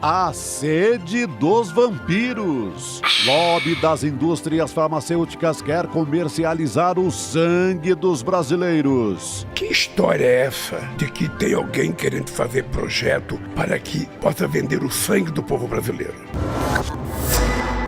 A sede dos vampiros. Lobby das indústrias farmacêuticas quer comercializar o sangue dos brasileiros. Que história é essa de que tem alguém querendo fazer projeto para que possa vender o sangue do povo brasileiro?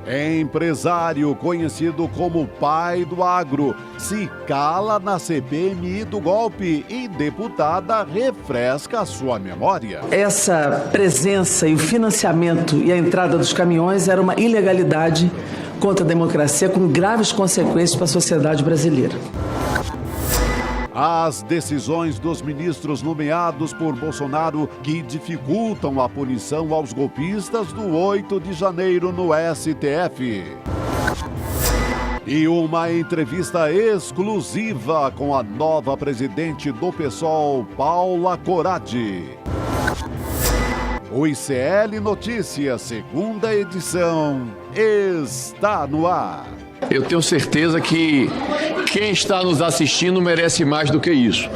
Empresário conhecido como pai do agro se cala na CPMI do golpe e deputada refresca sua memória. Essa presença e o financiamento e a entrada dos caminhões era uma ilegalidade contra a democracia com graves consequências para a sociedade brasileira. As decisões dos ministros nomeados por Bolsonaro que dificultam a punição aos golpistas do 8 de janeiro no STF. E uma entrevista exclusiva com a nova presidente do PSOL, Paula Corradi. O ICL Notícias, segunda edição, está no ar. Eu tenho certeza que quem está nos assistindo merece mais do que isso.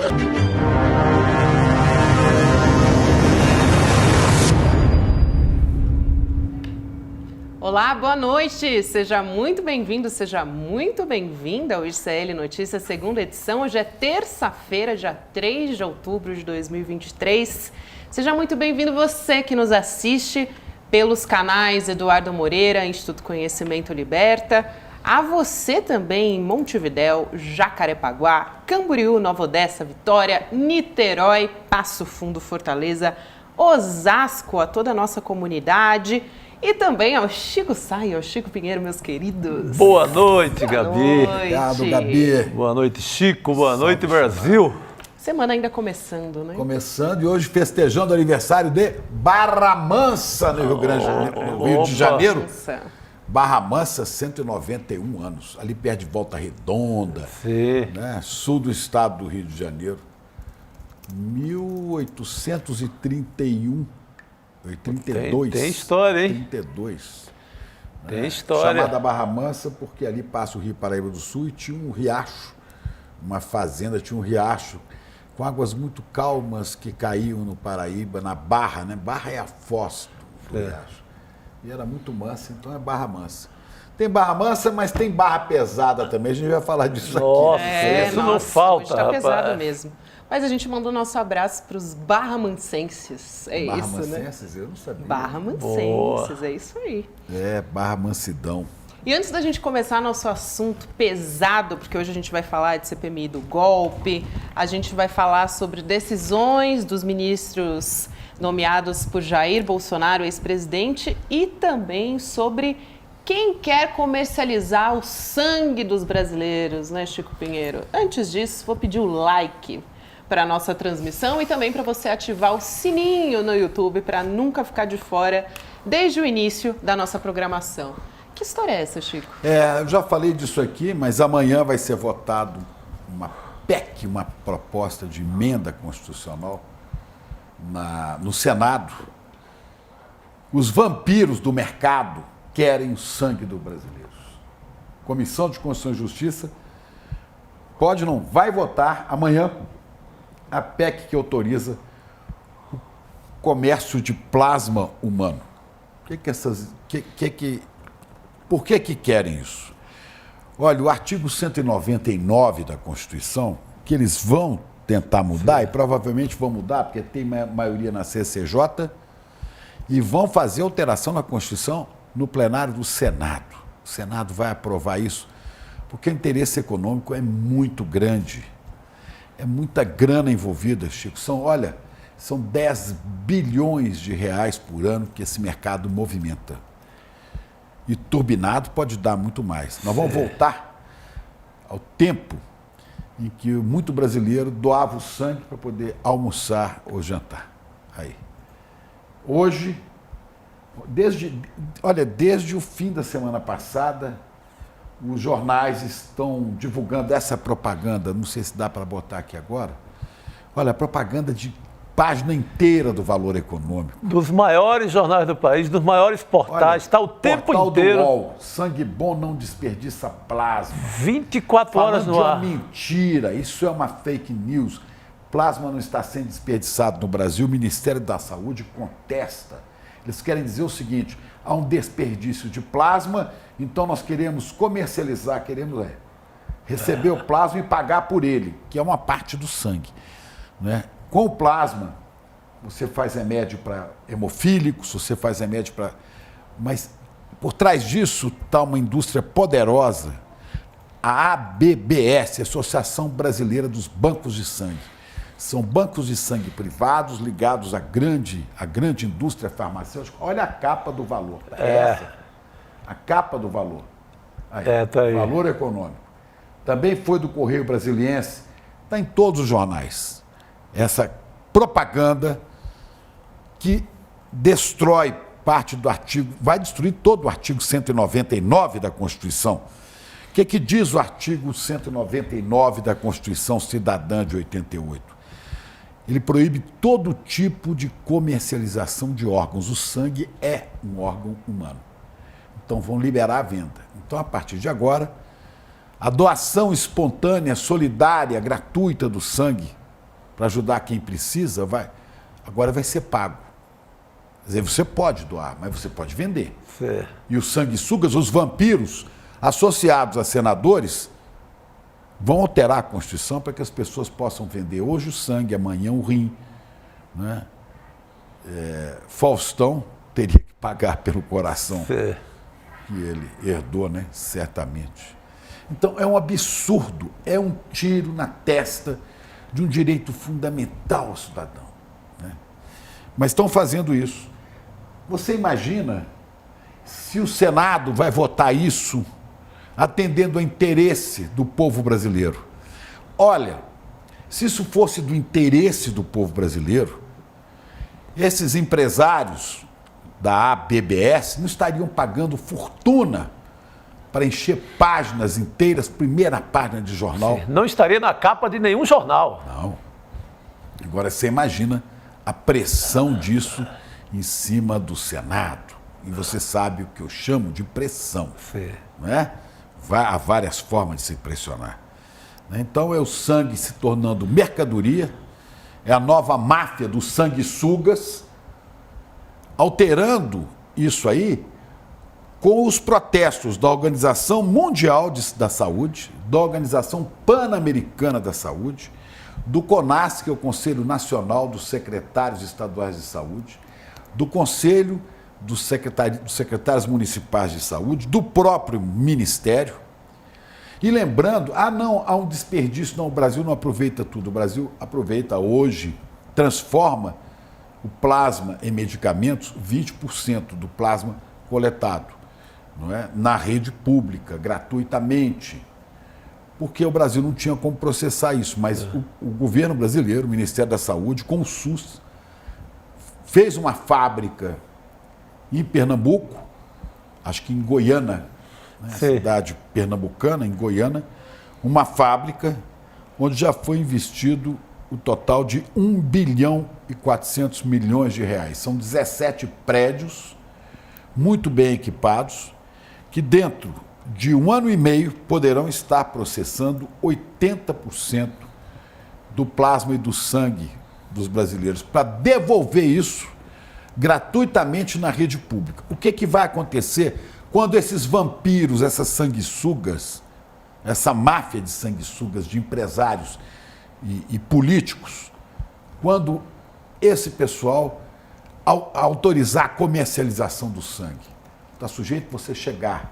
Olá, boa noite. Seja muito bem-vindo, seja muito bem-vinda ao ICL Notícias, segunda edição. Hoje é terça-feira, dia 3 de outubro de 2023. Seja muito bem-vindo você que nos assiste pelos canais Eduardo Moreira, Instituto Conhecimento Liberta. A você também em Montevidéu, Jacarepaguá, Camboriú, Nova Odessa, Vitória, Niterói, Passo Fundo, Fortaleza, Osasco, a toda a nossa comunidade e também ao Chico Sá e ao Chico Pinheiro, meus queridos. Boa noite, Gabi. Boa noite. Obrigado, Gabi. Boa noite, Chico. Boa noite, Brasil. Semana ainda começando, né? Começando e hoje festejando o aniversário de Barra Mansa, no Rio de Janeiro. Nossa. Barra Mansa, 191 anos, ali perto de Volta Redonda, né? Sul do estado do Rio de Janeiro. 1831, 32. Tem história, hein? 32. Tem história. Chamada Barra Mansa porque ali passa o Rio Paraíba do Sul e tinha um riacho, uma fazenda, tinha um riacho com águas muito calmas que caíam no Paraíba, na Barra, né? Barra é a foz do riacho. E era muito mansa, então é Barra Mansa. Tem Barra Mansa, mas tem Barra Pesada também. A gente vai falar disso Nossa, aqui. isso não falta, hoje tá rapaz. pesado mesmo. Mas a gente mandou nosso abraço para os barramancenses. É Barra isso, Mancenses, né? eu não sabia. Barramancenses, é isso aí. É, Barra Mansidão. E antes da gente começar nosso assunto pesado, porque hoje a gente vai falar de CPMI do golpe, a gente vai falar sobre decisões dos ministros nomeados por Jair Bolsonaro, ex-presidente, e também sobre quem quer comercializar o sangue dos brasileiros, né, Chico Pinheiro? Antes disso, vou pedir o like para a nossa transmissão e também para você ativar o sininho no YouTube para nunca ficar de fora desde o início da nossa programação. Que história é essa, Chico? Eu já falei disso aqui, mas amanhã vai ser votado uma PEC, uma proposta de emenda constitucional no Senado. Os vampiros do mercado querem o sangue dos brasileiros. Comissão de Constituição e Justiça vai votar amanhã a PEC que autoriza o comércio de plasma humano. Por que querem isso? Olha, o artigo 199 da Constituição, que eles vão tentar mudar, e provavelmente vão mudar, porque tem maioria na CCJ, e vão fazer alteração na Constituição no plenário do Senado. O Senado vai aprovar isso, porque o interesse econômico é muito grande. É muita grana envolvida, Chico. São 10 bilhões de reais por ano que esse mercado movimenta. E turbinado pode dar muito mais. Nós vamos voltar ao tempo em que muito brasileiro doava o sangue para poder almoçar ou jantar. Aí. Hoje, desde o fim da semana passada, os jornais estão divulgando essa propaganda, não sei se dá para botar aqui agora. Olha, propaganda de página inteira do Valor Econômico. Dos maiores jornais do país, dos maiores portais, está o tempo inteiro. Do UOL, sangue bom não desperdiça plasma. 24 horas no ar. Falando de uma mentira, isso é uma fake news. Plasma não está sendo desperdiçado no Brasil, o Ministério da Saúde contesta. Eles querem dizer o seguinte: há um desperdício de plasma, então nós queremos comercializar, queremos receber o plasma e pagar por ele, que é uma parte do sangue, né? Com o plasma, você faz remédio para hemofílicos, você faz remédio para... Mas por trás disso está uma indústria poderosa, a ABBS, Associação Brasileira dos Bancos de Sangue. São bancos de sangue privados ligados à grande indústria farmacêutica. Olha a capa do valor. Essa. A capa do valor. Aí, tá aí. Valor econômico. Também foi do Correio Brasiliense. Está em todos os jornais. Essa propaganda que destrói parte do artigo, vai destruir todo o artigo 199 da Constituição. O que diz o artigo 199 da Constituição Cidadã de 88? Ele proíbe todo tipo de comercialização de órgãos. O sangue é um órgão humano. Então vão liberar a venda. Então, a partir de agora, a doação espontânea, solidária, gratuita do sangue, para ajudar quem precisa, agora vai ser pago. Quer dizer, você pode doar, mas você pode vender. Sim. E os sanguessugas, os vampiros, associados a senadores, vão alterar a Constituição para que as pessoas possam vender hoje o sangue, amanhã o rim, né? Faustão teria que pagar pelo coração que ele herdou, né? Certamente. Então é um absurdo, é um tiro na testa de um direito fundamental ao cidadão, né? Mas estão fazendo isso. Você imagina se o Senado vai votar isso atendendo ao interesse do povo brasileiro? Olha, se isso fosse do interesse do povo brasileiro, esses empresários da ABBS não estariam pagando fortuna para encher páginas inteiras, primeira página de jornal. Não estaria na capa de nenhum jornal. Não. Agora você imagina a pressão disso em cima do Senado. E você sabe o que eu chamo de pressão. Sim. Não é? Há várias formas de se pressionar. Então é o sangue se tornando mercadoria, é a nova máfia dos sanguessugas, alterando isso aí com os protestos da Organização Mundial da Saúde, da Organização Pan-Americana da Saúde, do CONAS, que é o Conselho Nacional dos Secretários Estaduais de Saúde, do Conselho dos secretários municipais de saúde, do próprio Ministério. E lembrando, não, há um desperdício, não, o Brasil não aproveita tudo, o Brasil aproveita hoje, transforma o plasma em medicamentos, 20% do plasma coletado, não é? Na rede pública, gratuitamente, porque o Brasil não tinha como processar isso, mas o governo brasileiro, o Ministério da Saúde, com o SUS, fez uma fábrica em Pernambuco, acho que em Goiânia, né, cidade pernambucana, em Goiânia, uma fábrica onde já foi investido o total de 1 bilhão e 400 milhões de reais. São 17 prédios, muito bem equipados, que dentro de 1 ano e meio poderão estar processando 80% do plasma e do sangue dos brasileiros, para devolver isso gratuitamente na rede pública. O que vai acontecer quando esses vampiros, essas sanguessugas, essa máfia de sanguessugas, de empresários e políticos, quando esse pessoal autorizar a comercialização do sangue? Está sujeito você chegar,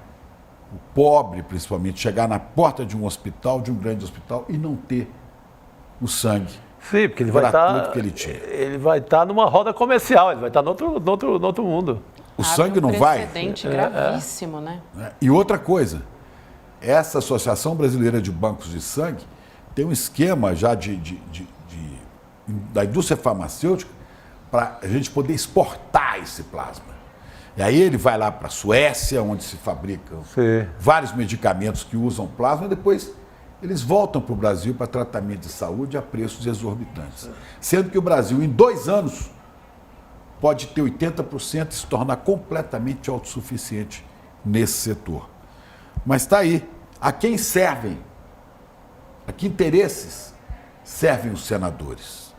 o pobre principalmente, chegar na porta de um hospital, de um grande hospital, e não ter o sangue. Sim, porque ele vai estar numa roda comercial, ele vai estar no outro mundo. O sangue não vai. Um precedente gravíssimo, né? E outra coisa, essa Associação Brasileira de Bancos de Sangue tem um esquema já da indústria farmacêutica para a gente poder exportar esse plasma. E aí ele vai lá para a Suécia, onde se fabricam vários medicamentos que usam plasma, e depois eles voltam para o Brasil para tratamento de saúde a preços exorbitantes. Sendo que o Brasil, em 2 anos, pode ter 80% e se tornar completamente autossuficiente nesse setor. Mas está aí. A quem servem? A que interesses servem os senadores?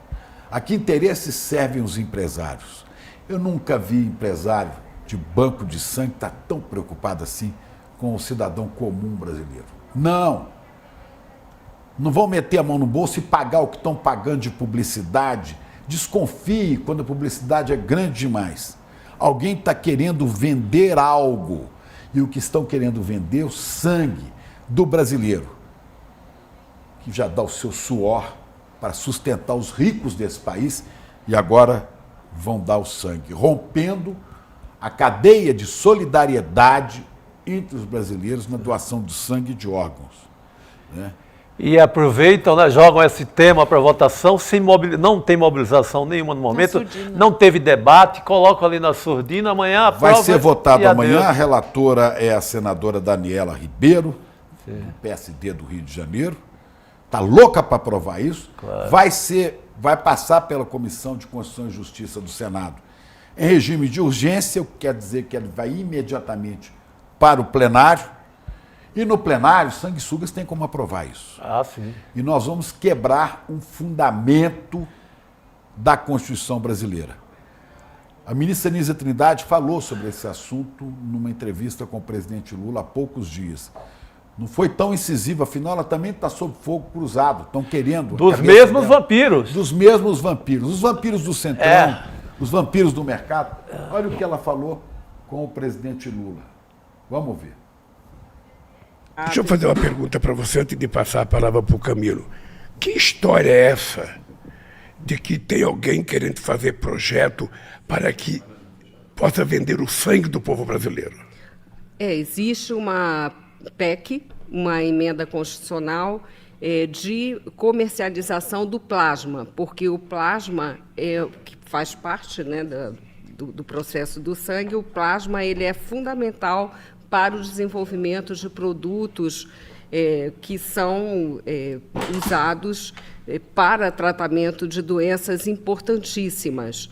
A que interesses servem os empresários? Eu nunca vi empresário de banco de sangue estar tão preocupado assim com o cidadão comum brasileiro. Não vão meter a mão no bolso e pagar o que estão pagando de publicidade. Desconfie quando a publicidade é grande demais. Alguém está querendo vender algo. E o que estão querendo vender é o sangue do brasileiro, que já dá o seu suor para sustentar os ricos desse país e agora vão dar o sangue, rompendo a cadeia de solidariedade entre os brasileiros na doação de sangue e de órgãos, né? E aproveitam, né, jogam esse tema para votação, não tem mobilização nenhuma no momento, não teve debate, colocam ali na surdina, amanhã aprova. Vai ser votado amanhã, adeus. a relatora é a senadora Daniela Ribeiro, do PSD do Rio de Janeiro, está louca para aprovar isso, claro. Vai passar pela Comissão de Constituição e Justiça do Senado em regime de urgência, o que quer dizer que ele vai imediatamente para o plenário. E no plenário, sanguessugas tem como aprovar isso. Ah, sim. E nós vamos quebrar um fundamento da Constituição brasileira. A ministra Nízia Trindade falou sobre esse assunto numa entrevista com o presidente Lula há poucos dias. Não foi tão incisiva, afinal ela também está sob fogo cruzado. Estão querendo... Dos mesmos vampiros. Dos mesmos vampiros. Os vampiros do Centrão, os vampiros do mercado. Olha o que ela falou com o presidente Lula. Vamos ver. Deixa eu fazer uma pergunta para você antes de passar a palavra para o Camilo. Que história é essa de que tem alguém querendo fazer projeto para que possa vender o sangue do povo brasileiro? Existe uma PEC, uma emenda constitucional de comercialização do plasma, porque o plasma que faz parte, né, do processo do sangue, o plasma ele é fundamental para o desenvolvimento de produtos que são usados para tratamento de doenças importantíssimas.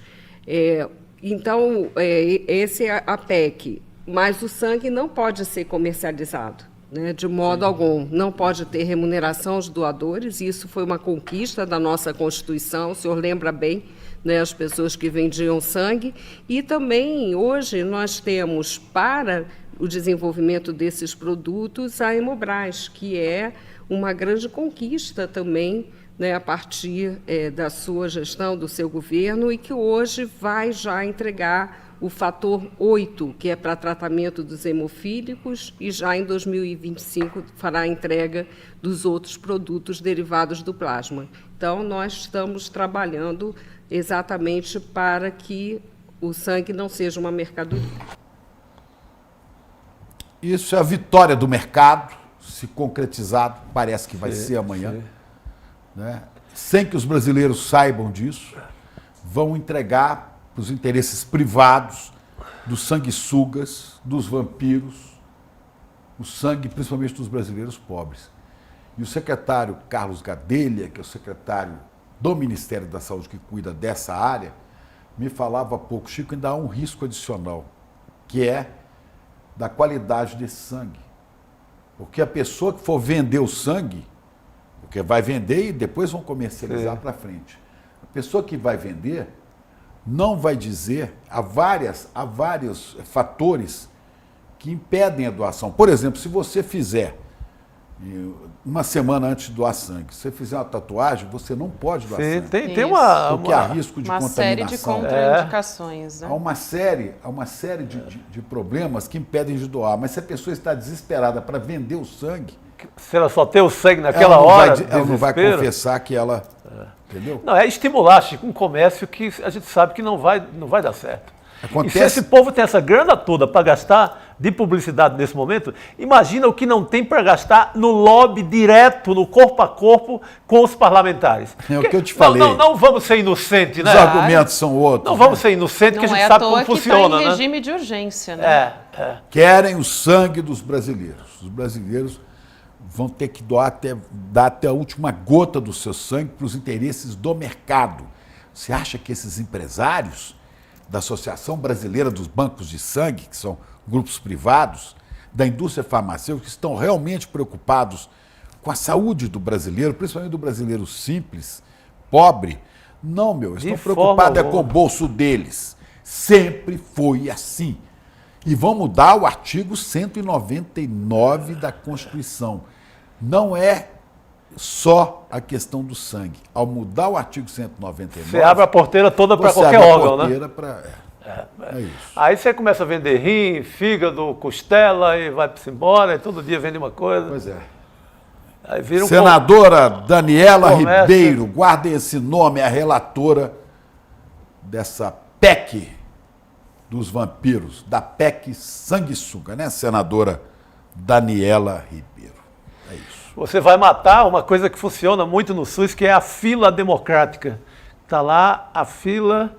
Então, esse é a PEC, mas o sangue não pode ser comercializado, né, de modo algum. Não pode ter remuneração aos doadores, e isso foi uma conquista da nossa Constituição, o senhor lembra bem, né, as pessoas que vendiam sangue. E também, hoje, nós temos para o desenvolvimento desses produtos a Hemobras, que é uma grande conquista também, né, a partir da sua gestão, do seu governo, e que hoje vai já entregar o fator 8, que é para tratamento dos hemofílicos, e já em 2025 fará a entrega dos outros produtos derivados do plasma. Então, nós estamos trabalhando exatamente para que o sangue não seja uma mercadoria. Isso é a vitória do mercado, se concretizado, parece que vai ser amanhã, né? Sem que os brasileiros saibam disso, vão entregar para os interesses privados dos sanguessugas, dos vampiros, o sangue principalmente dos brasileiros pobres. E o secretário Carlos Gadelha, que é o secretário do Ministério da Saúde que cuida dessa área, me falava há pouco, Chico, ainda há um risco adicional, que é da qualidade desse sangue. Porque a pessoa que for vender o sangue, porque vai vender e depois vão comercializar para frente. A pessoa que vai vender não vai dizer, há vários fatores que impedem a doação. Por exemplo, se você fizer, uma semana antes de doar sangue, se você fizer uma tatuagem, você não pode doar sangue. Tem uma, porque há risco de contaminação. Série de contraindicações. Né? Há uma série de problemas que impedem de doar. Mas se a pessoa está desesperada para vender o sangue... Se ela só tem o sangue naquela hora, ela não vai confessar que ela... Entendeu? Não, é estimular, Chico, um comércio que a gente sabe que não vai dar certo. Acontece... E se esse povo tem essa grana toda para gastar de publicidade nesse momento, imagina o que não tem para gastar no lobby direto, no corpo a corpo com os parlamentares. É o que eu te falei. Não vamos ser inocentes, né? Os argumentos são outros. Não vamos ser inocentes, que a gente sabe como funciona, né? Não é à toa que está em né? regime de urgência, né? Querem o sangue dos brasileiros. Os brasileiros vão ter que dar até a última gota do seu sangue para os interesses do mercado. Você acha que esses empresários da Associação Brasileira dos Bancos de Sangue, que são grupos privados, da indústria farmacêutica, estão realmente preocupados com a saúde do brasileiro, principalmente do brasileiro simples, pobre? Não, estão preocupados com o bolso deles. Sempre foi assim. E vão mudar o artigo 199 da Constituição. Não é só a questão do sangue. Ao mudar o artigo 199... Você abre a porteira toda para qualquer órgão, né? É isso. Aí você começa a vender rim, fígado, costela e vai-se embora, e todo dia vende uma coisa. Pois é. Aí vira Senadora Daniela comércio. Ribeiro, guardem esse nome, é a relatora dessa PEC dos vampiros, da PEC sanguessuga, né, senadora Daniela Ribeiro? É isso. Você vai matar uma coisa que funciona muito no SUS, que é a fila democrática. Está lá a fila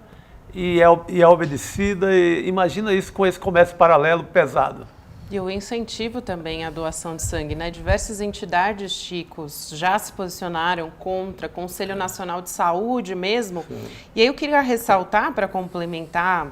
e é obedecida. E imagina isso com esse comércio paralelo pesado. E o incentivo também à doação de sangue, né? Diversas entidades, Chicos, já se posicionaram contra, Conselho Nacional de Saúde mesmo. Sim. E aí eu queria ressaltar, para complementar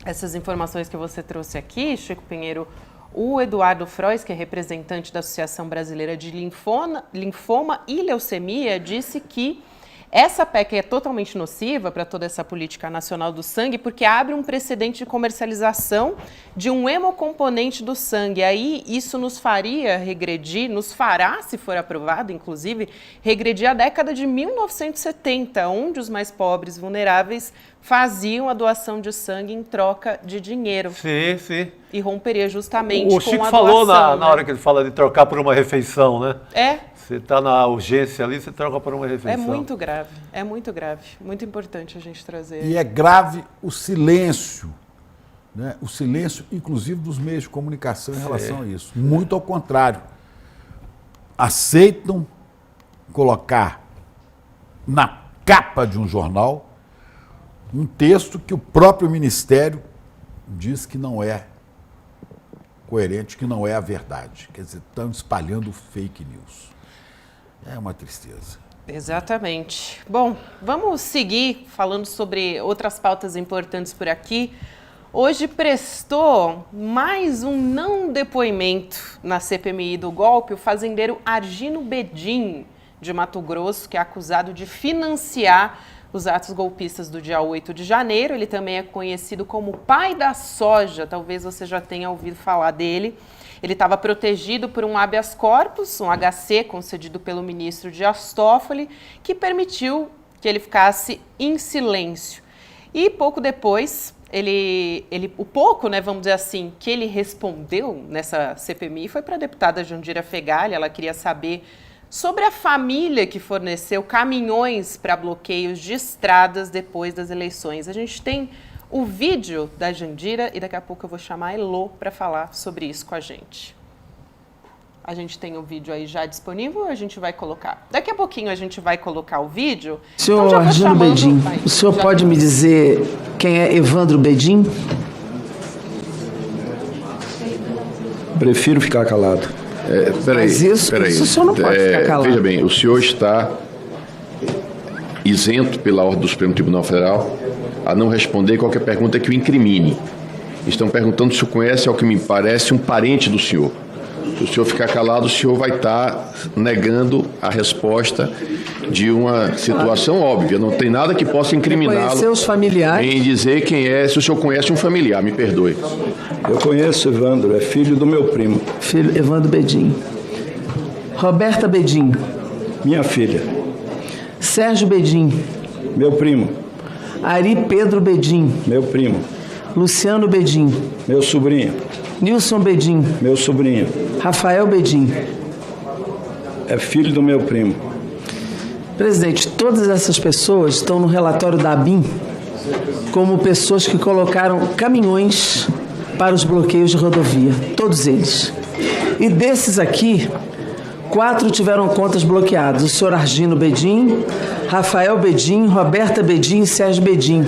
essas informações que você trouxe aqui, Chico Pinheiro, o Eduardo Frois, que é representante da Associação Brasileira de Linfoma e Leucemia, disse que essa PEC é totalmente nociva para toda essa política nacional do sangue, porque abre um precedente de comercialização de um hemocomponente do sangue. Aí isso nos faria regredir, nos fará, se for aprovado, inclusive, regredir à década de 1970, onde os mais pobres, vulneráveis, faziam a doação de sangue em troca de dinheiro. Sim, sim. E romperia justamente com a doação. O Chico falou na hora que ele fala de trocar por uma refeição, né? É. Você está na urgência ali, você troca por uma refeição. É muito grave, é muito grave. Muito importante a gente trazer. E é grave o silêncio, né? O silêncio, inclusive, dos meios de comunicação em relação a isso. Muito ao contrário. Aceitam colocar na capa de um jornal um texto que o próprio Ministério diz que não é coerente, que não é a verdade. Quer dizer, estão espalhando fake news. É uma tristeza. Exatamente. Bom, vamos seguir falando sobre outras pautas importantes por aqui. Hoje prestou mais um não depoimento na CPMI do golpe o fazendeiro Argino Bedin, de Mato Grosso, que é acusado de financiar os atos golpistas do dia 8 de janeiro. Ele também é conhecido como pai da soja, talvez você já tenha ouvido falar dele. Ele estava protegido por um habeas corpus, um HC, concedido pelo ministro Dias Toffoli, que permitiu que ele ficasse em silêncio. E pouco depois, vamos dizer assim, que ele respondeu nessa CPMI foi para a deputada Jandira Fegali. Ela queria saber sobre a família que forneceu caminhões para bloqueios de estradas depois das eleições. A gente tem o vídeo da Jandira e daqui a pouco eu vou chamar a Elô para falar sobre isso com a gente. A gente tem o vídeo aí já disponível ou a gente vai colocar? Daqui a pouquinho a gente vai colocar o vídeo. Senhor então, Argino Bedin, o senhor pode me dizer quem é Evandro Bedin? Prefiro ficar calado. Peraí, o senhor não pode ficar calado. Veja bem, o senhor está isento pela ordem do Supremo Tribunal Federal a não responder qualquer pergunta que o incrimine. Estão perguntando se o conhece, ao que me parece, um parente do senhor. Se o senhor ficar calado, o senhor vai estar negando a resposta de uma situação óbvia. Não tem nada que possa incriminá-lo seus familiares em dizer quem é, se o senhor conhece um familiar, me perdoe. Eu conheço Evandro, é filho do meu primo. Filho Evandro Bedin. Roberta Bedin. Minha filha. Sérgio Bedin. Meu primo. Ari Pedro Bedin. Meu primo. Luciano Bedin. Meu sobrinho. Nilson Bedin. Meu sobrinho. Rafael Bedin. É filho do meu primo. Presidente, todas essas pessoas estão no relatório da ABIN como pessoas que colocaram caminhões para os bloqueios de rodovia. Todos eles. E desses aqui, 4 tiveram contas bloqueadas. O senhor Argino Bedin, Rafael Bedin, Roberta Bedin e Sérgio Bedin.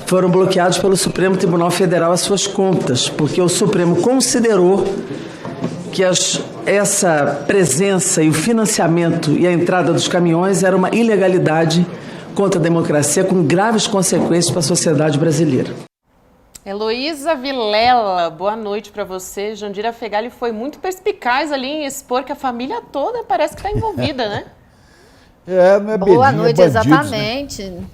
Foram bloqueados pelo Supremo Tribunal Federal as suas contas, porque o Supremo considerou que essa presença e o financiamento e a entrada dos caminhões era uma ilegalidade contra a democracia, com graves consequências para a sociedade brasileira. Heloísa Vilela, boa noite para você. Jandira Fegali foi muito perspicaz ali em expor que a família toda parece que está envolvida, né? Não é boa noite, bandidos, exatamente. Né?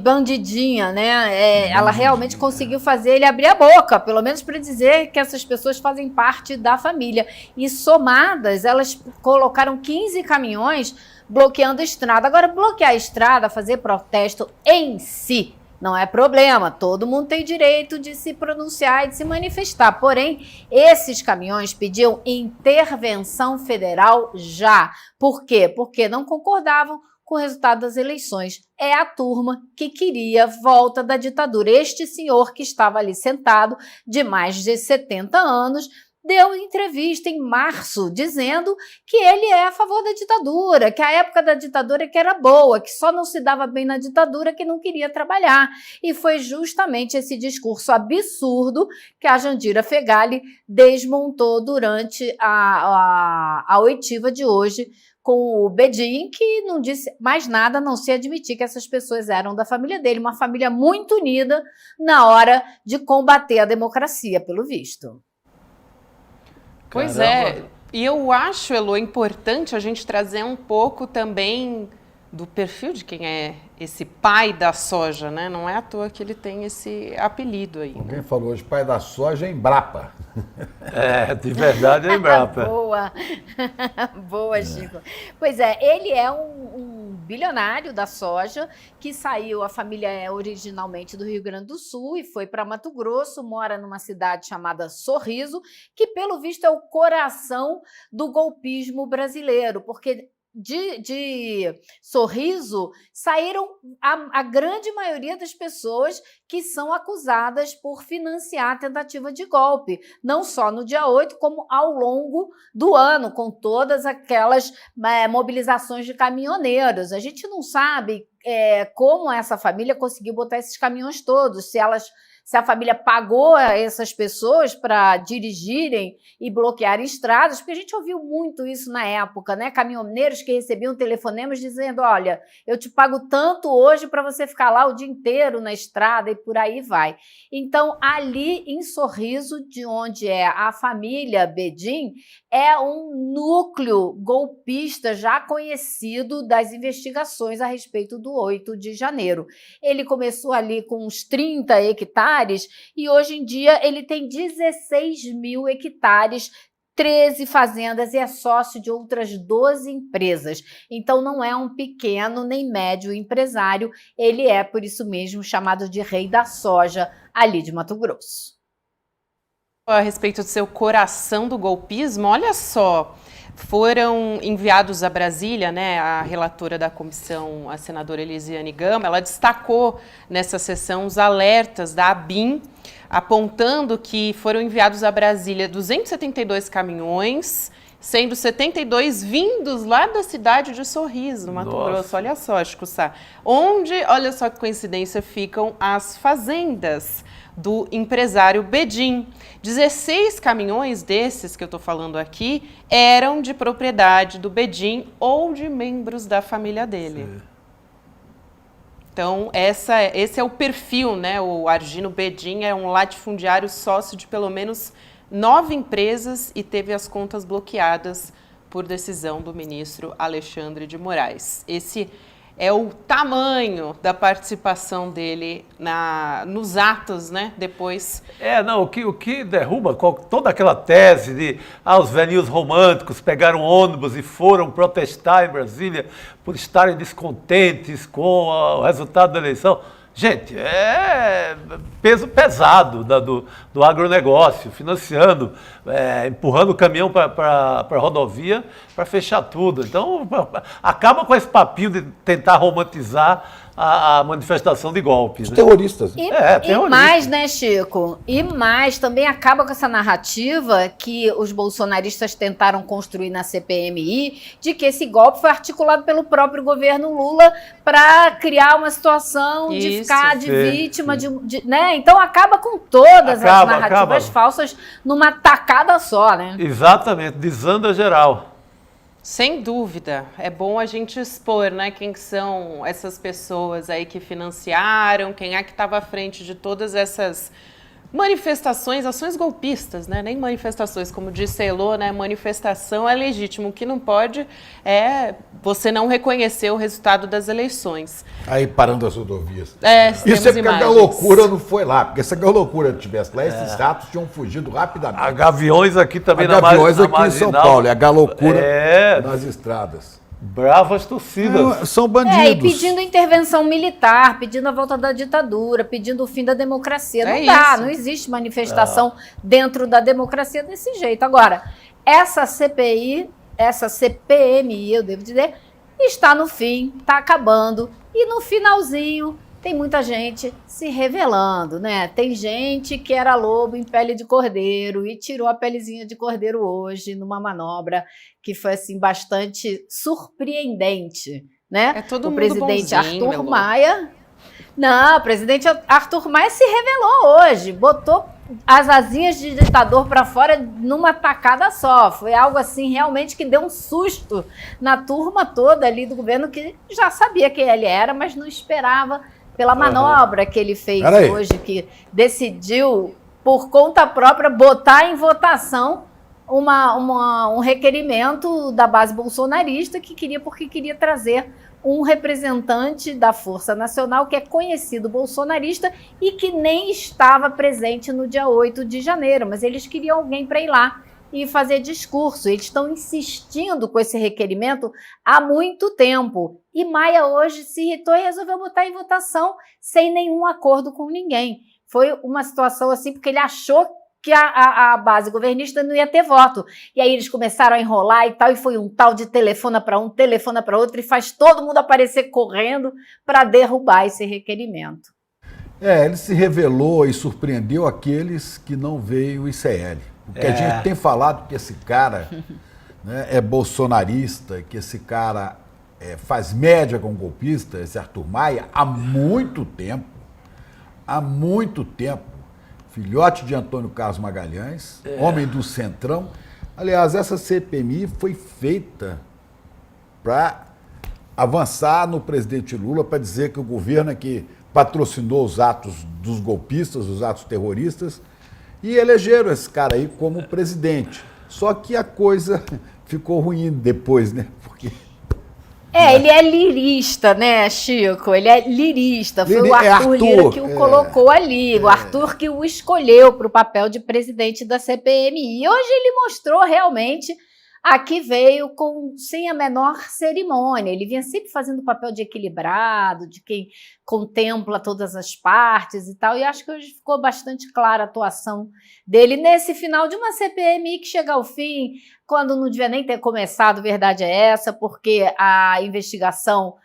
bandidinha, né? Ela realmente conseguiu fazer ele abrir a boca, pelo menos para dizer que essas pessoas fazem parte da família. E somadas, elas colocaram 15 caminhões bloqueando a estrada. Agora, bloquear a estrada, fazer protesto em si, não é problema, todo mundo tem direito de se pronunciar e de se manifestar. Porém, esses caminhões pediam intervenção federal já. Por quê? Porque não concordavam com o resultado das eleições. É a turma que queria volta da ditadura. Este senhor que estava ali sentado, de mais de 70 anos, deu entrevista em março dizendo que ele é a favor da ditadura, que a época da ditadura que era boa, que só não se dava bem na ditadura, que não queria trabalhar. E foi justamente esse discurso absurdo que a Jandira Fegali desmontou durante a oitiva de hoje com o Bedin, que não disse mais nada a não se admitir que essas pessoas eram da família dele, uma família muito unida na hora de combater a democracia, pelo visto. Pois é, e eu acho, Elô, importante a gente trazer um pouco também do perfil de quem é esse pai da soja, né? Não é à toa que ele tem esse apelido aí. Alguém falou hoje, pai da soja é Embrapa. É, de verdade é Embrapa. Boa, boa, Chico. Pois é, ele é um bilionário da soja que saiu, a família é originalmente do Rio Grande do Sul e foi para Mato Grosso, mora numa cidade chamada Sorriso, que pelo visto é o coração do golpismo brasileiro, porque de Sorriso saíram a grande maioria das pessoas que são acusadas por financiar a tentativa de golpe, não só no dia 8, como ao longo do ano, com todas aquelas mobilizações de caminhoneiros. A gente não sabe como essa família conseguiu botar esses caminhões todos, se a família pagou essas pessoas para dirigirem e bloquear estradas, porque a gente ouviu muito isso na época, né? Caminhoneiros que recebiam telefonemas dizendo, olha, eu te pago tanto hoje para você ficar lá o dia inteiro na estrada e por aí vai. Então, ali em Sorriso, de onde é a família Bedin, é um núcleo golpista já conhecido das investigações a respeito do 8 de janeiro. Ele começou ali com uns 30 hectares e hoje em dia ele tem 16 mil hectares, 13 fazendas e é sócio de outras 12 empresas. Então não é um pequeno nem médio empresário, ele é por isso mesmo chamado de rei da soja ali de Mato Grosso. A respeito do seu coração do golpismo, olha só, foram enviados a Brasília, né, a relatora da comissão, a senadora Elisiane Gama, ela destacou nessa sessão os alertas da ABIN, apontando que foram enviados a Brasília 272 caminhões, sendo 72 vindos lá da cidade de Sorriso, no Mato Grosso. Olha só, Chico Sá, onde, olha só que coincidência, ficam as fazendas do empresário Bedin. 16 caminhões desses que eu estou falando aqui eram de propriedade do Bedin ou de membros da família dele. Sim. Então, esse é o perfil, né? O Argino Bedin é um latifundiário sócio de pelo menos 9 empresas e teve as contas bloqueadas por decisão do ministro Alexandre de Moraes. Esse é o tamanho da participação dele nos atos, né? Depois. O que derruba toda aquela tese de os velhinhos românticos pegaram ônibus e foram protestar em Brasília por estarem descontentes com o resultado da eleição. Gente, é peso pesado do agronegócio, financiando, empurrando o caminhão para a rodovia para fechar tudo. Então, acaba com esse papinho de tentar romantizar a manifestação de golpes. Os terroristas. E mais, né, Chico? E mais, também acaba com essa narrativa que os bolsonaristas tentaram construir na CPMI, de que esse golpe foi articulado pelo próprio governo Lula para criar uma situação de ficar de vítima, né? Então acaba com todas as narrativas falsas numa tacada só, né? Exatamente, desanda geral. Sem dúvida, é bom a gente expor, né, quem são essas pessoas aí que financiaram, quem é que estava à frente de todas essas manifestações, ações golpistas, né? Nem manifestações, como disse a Elô, né? Manifestação é legítimo. O que não pode é você não reconhecer o resultado das eleições. Aí parando as rodovias. Isso é porque a Galocura não foi lá, porque se a Galocura tivesse lá, esses ratos tinham fugido rapidamente. A Gaviões aqui também a Gaviões aqui em São Paulo, é a Galocura nas estradas. Bravas torcidas. São bandidos. E pedindo intervenção militar, pedindo a volta da ditadura, pedindo o fim da democracia. Não dá, não existe manifestação dentro da democracia desse jeito. Agora, essa CPI, essa CPMI, eu devo dizer, está no fim, está acabando. E no finalzinho tem muita gente se revelando, né? Tem gente que era lobo em pele de cordeiro e tirou a pelezinha de cordeiro hoje numa manobra que foi assim bastante surpreendente, né? É todo o mundo presidente bonzinho, Arthur Maia. Não, o presidente Arthur Maia se revelou hoje, botou as asinhas de ditador para fora numa tacada só. Foi algo assim realmente que deu um susto na turma toda ali do governo, que já sabia quem ele era, mas não esperava pela manobra que ele fez hoje, que decidiu, por conta própria, botar em votação um requerimento da base bolsonarista porque queria trazer um representante da Força Nacional que é conhecido bolsonarista e que nem estava presente no dia 8 de janeiro, mas eles queriam alguém para ir lá e fazer discurso. Eles estão insistindo com esse requerimento há muito tempo. E Maia hoje se irritou e resolveu botar em votação sem nenhum acordo com ninguém. Foi uma situação assim, porque ele achou que a base governista não ia ter voto. E aí eles começaram a enrolar e tal, e foi um tal de telefona para um, telefona para outro, e faz todo mundo aparecer correndo para derrubar esse requerimento. Ele se revelou e surpreendeu aqueles que não veio o ICL. Porque a gente tem falado que esse cara né, é bolsonarista, que esse cara faz média com golpista, esse Arthur Maia, há muito tempo. Há muito tempo. Filhote de Antônio Carlos Magalhães, homem do Centrão. Aliás, essa CPMI foi feita para avançar no presidente Lula, para dizer que o governo é que patrocinou os atos dos golpistas, os atos terroristas, e elegeram esse cara aí como presidente. Só que a coisa ficou ruim depois, né? Porque... ele é lirista, né, Chico? Ele é lirista. Foi o Arthur Lira que o colocou ali. O Arthur que o escolheu para o papel de presidente da CPMI. E hoje ele mostrou realmente a que veio sem a menor cerimônia. Ele vinha sempre fazendo o papel de equilibrado, de quem contempla todas as partes e tal. E acho que hoje ficou bastante clara a atuação dele nesse final de uma CPMI que chega ao fim, quando não devia nem ter começado, verdade é essa, porque a investigação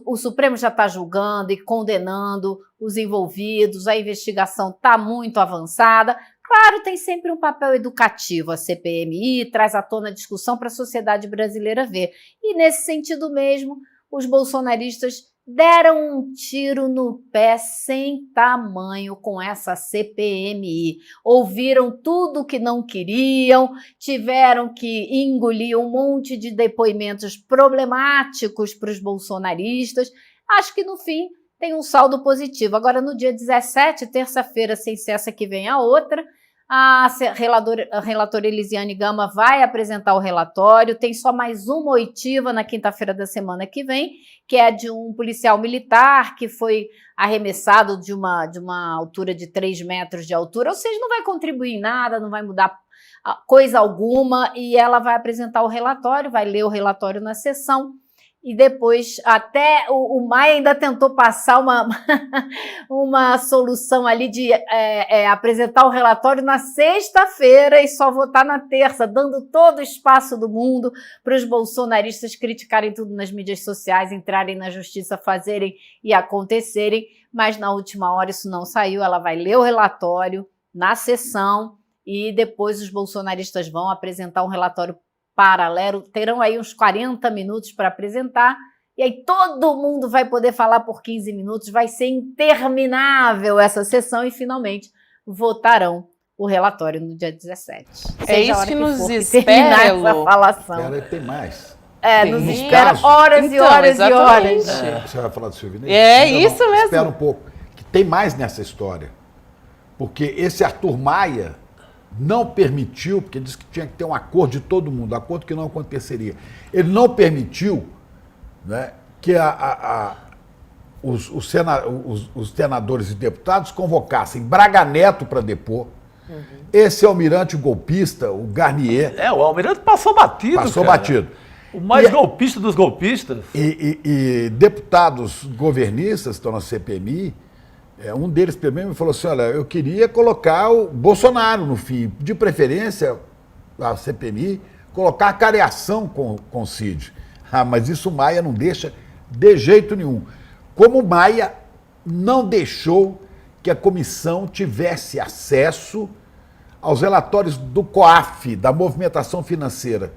o Supremo já está julgando e condenando os envolvidos, a investigação está muito avançada. Claro, tem sempre um papel educativo a CPMI, traz à tona a discussão para a sociedade brasileira ver. E nesse sentido mesmo, os bolsonaristas deram um tiro no pé sem tamanho com essa CPMI. Ouviram tudo o que não queriam, tiveram que engolir um monte de depoimentos problemáticos para os bolsonadoristas. Acho que no fim tem um saldo positivo. Agora, no dia 17, terça-feira, sem ser essa que vem a outra, a relatora Elisiane Gama vai apresentar o relatório. Tem só mais uma oitiva na quinta-feira da semana que vem, que é de um policial militar que foi arremessado de uma altura de 3 metros de altura, ou seja, não vai contribuir em nada, não vai mudar coisa alguma, e ela vai apresentar o relatório, vai ler o relatório na sessão. E depois, até o Maia ainda tentou passar uma solução ali de apresentar o relatório na sexta-feira e só votar na terça, dando todo o espaço do mundo para os bolsonaristas criticarem tudo nas mídias sociais, entrarem na justiça, fazerem e acontecerem. Mas na última hora isso não saiu, ela vai ler o relatório na sessão e depois os bolsonaristas vão apresentar um relatório paralelo, terão aí uns 40 minutos para apresentar, e aí todo mundo vai poder falar por 15 minutos, vai ser interminável essa sessão e finalmente votarão o relatório no dia 17. É isso que nos espera, essa falação. Tem mais. Nos espera horas e horas e horas. Você vai falar do Silvinei? Isso mesmo. Espera um pouco, que tem mais nessa história. Porque esse Arthur Maia não permitiu, porque disse que tinha que ter um acordo de todo mundo, acordo que não aconteceria. Ele não permitiu, né, que os senadores e deputados convocassem Braga Neto para depor, esse almirante golpista, o Garnier. O almirante passou batido. Passou batido. O mais golpista dos golpistas. E deputados governistas que estão na CPMI, um deles também me falou assim, olha, eu queria colocar o Bolsonaro no fim, de preferência, a CPMI, colocar a careação com o Cid. Mas isso o Maia não deixa de jeito nenhum. Como o Maia não deixou que a comissão tivesse acesso aos relatórios do COAF, da movimentação financeira,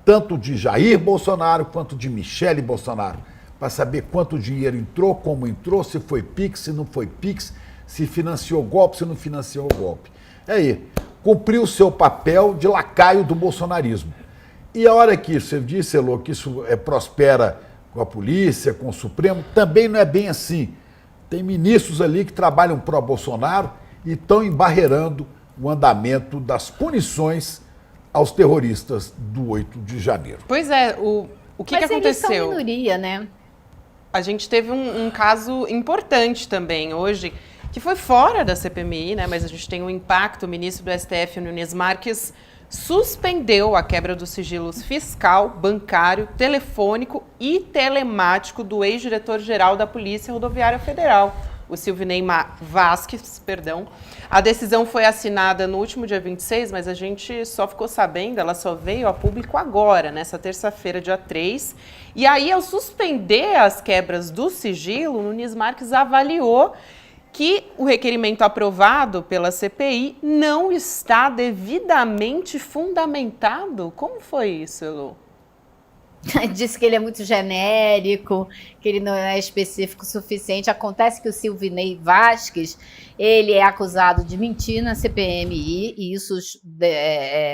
tanto de Jair Bolsonaro quanto de Michele Bolsonaro, para saber quanto dinheiro entrou, como entrou, se foi PIX, se não foi PIX, se financiou golpe, se não financiou golpe. Aí, cumpriu o seu papel de lacaio do bolsonarismo. E a hora que você disse, Elô, que isso prospera com a polícia, com o Supremo, também não é bem assim. Tem ministros ali que trabalham pró-Bolsonaro e estão embarreirando o andamento das punições aos terroristas do 8 de janeiro. Pois é, o que aconteceu? Mas eles são minoria, né? A gente teve um caso importante também hoje, que foi fora da CPMI, né? Mas a gente tem um impacto. O ministro do STF, Nunes Marques, suspendeu a quebra dos sigilos fiscal, bancário, telefônico e telemático do ex-diretor-geral da Polícia Rodoviária Federal, o Silvinei Vasquez, perdão. A decisão foi assinada no último dia 26, mas a gente só ficou sabendo, ela só veio a público agora, nessa terça-feira, dia 3. E aí, ao suspender as quebras do sigilo, o Nunes Marques avaliou que o requerimento aprovado pela CPI não está devidamente fundamentado. Como foi isso, Elô? Disse que ele é muito genérico, que ele não é específico o suficiente. Acontece que o Silvinei Vasquez, ele é acusado de mentir na CPMI, e isso os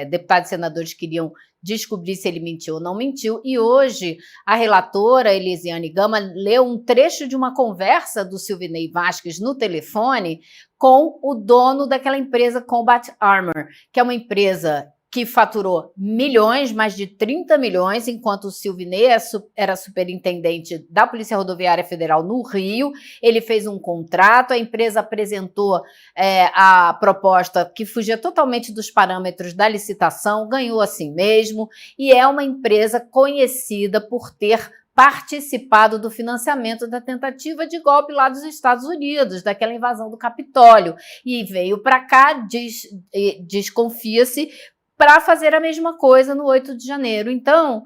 deputados e senadores queriam descobrir se ele mentiu ou não mentiu. E hoje a relatora Elisiane Gama leu um trecho de uma conversa do Silvinei Vasquez no telefone com o dono daquela empresa Combat Armor, que é uma empresa que faturou milhões, mais de 30 milhões, enquanto o Silvinei era superintendente da Polícia Rodoviária Federal no Rio. Ele fez um contrato, a empresa apresentou a proposta que fugia totalmente dos parâmetros da licitação, ganhou assim mesmo, e é uma empresa conhecida por ter participado do financiamento da tentativa de golpe lá dos Estados Unidos, daquela invasão do Capitólio, e veio para cá, desconfia-se, para fazer a mesma coisa no 8 de janeiro. Então,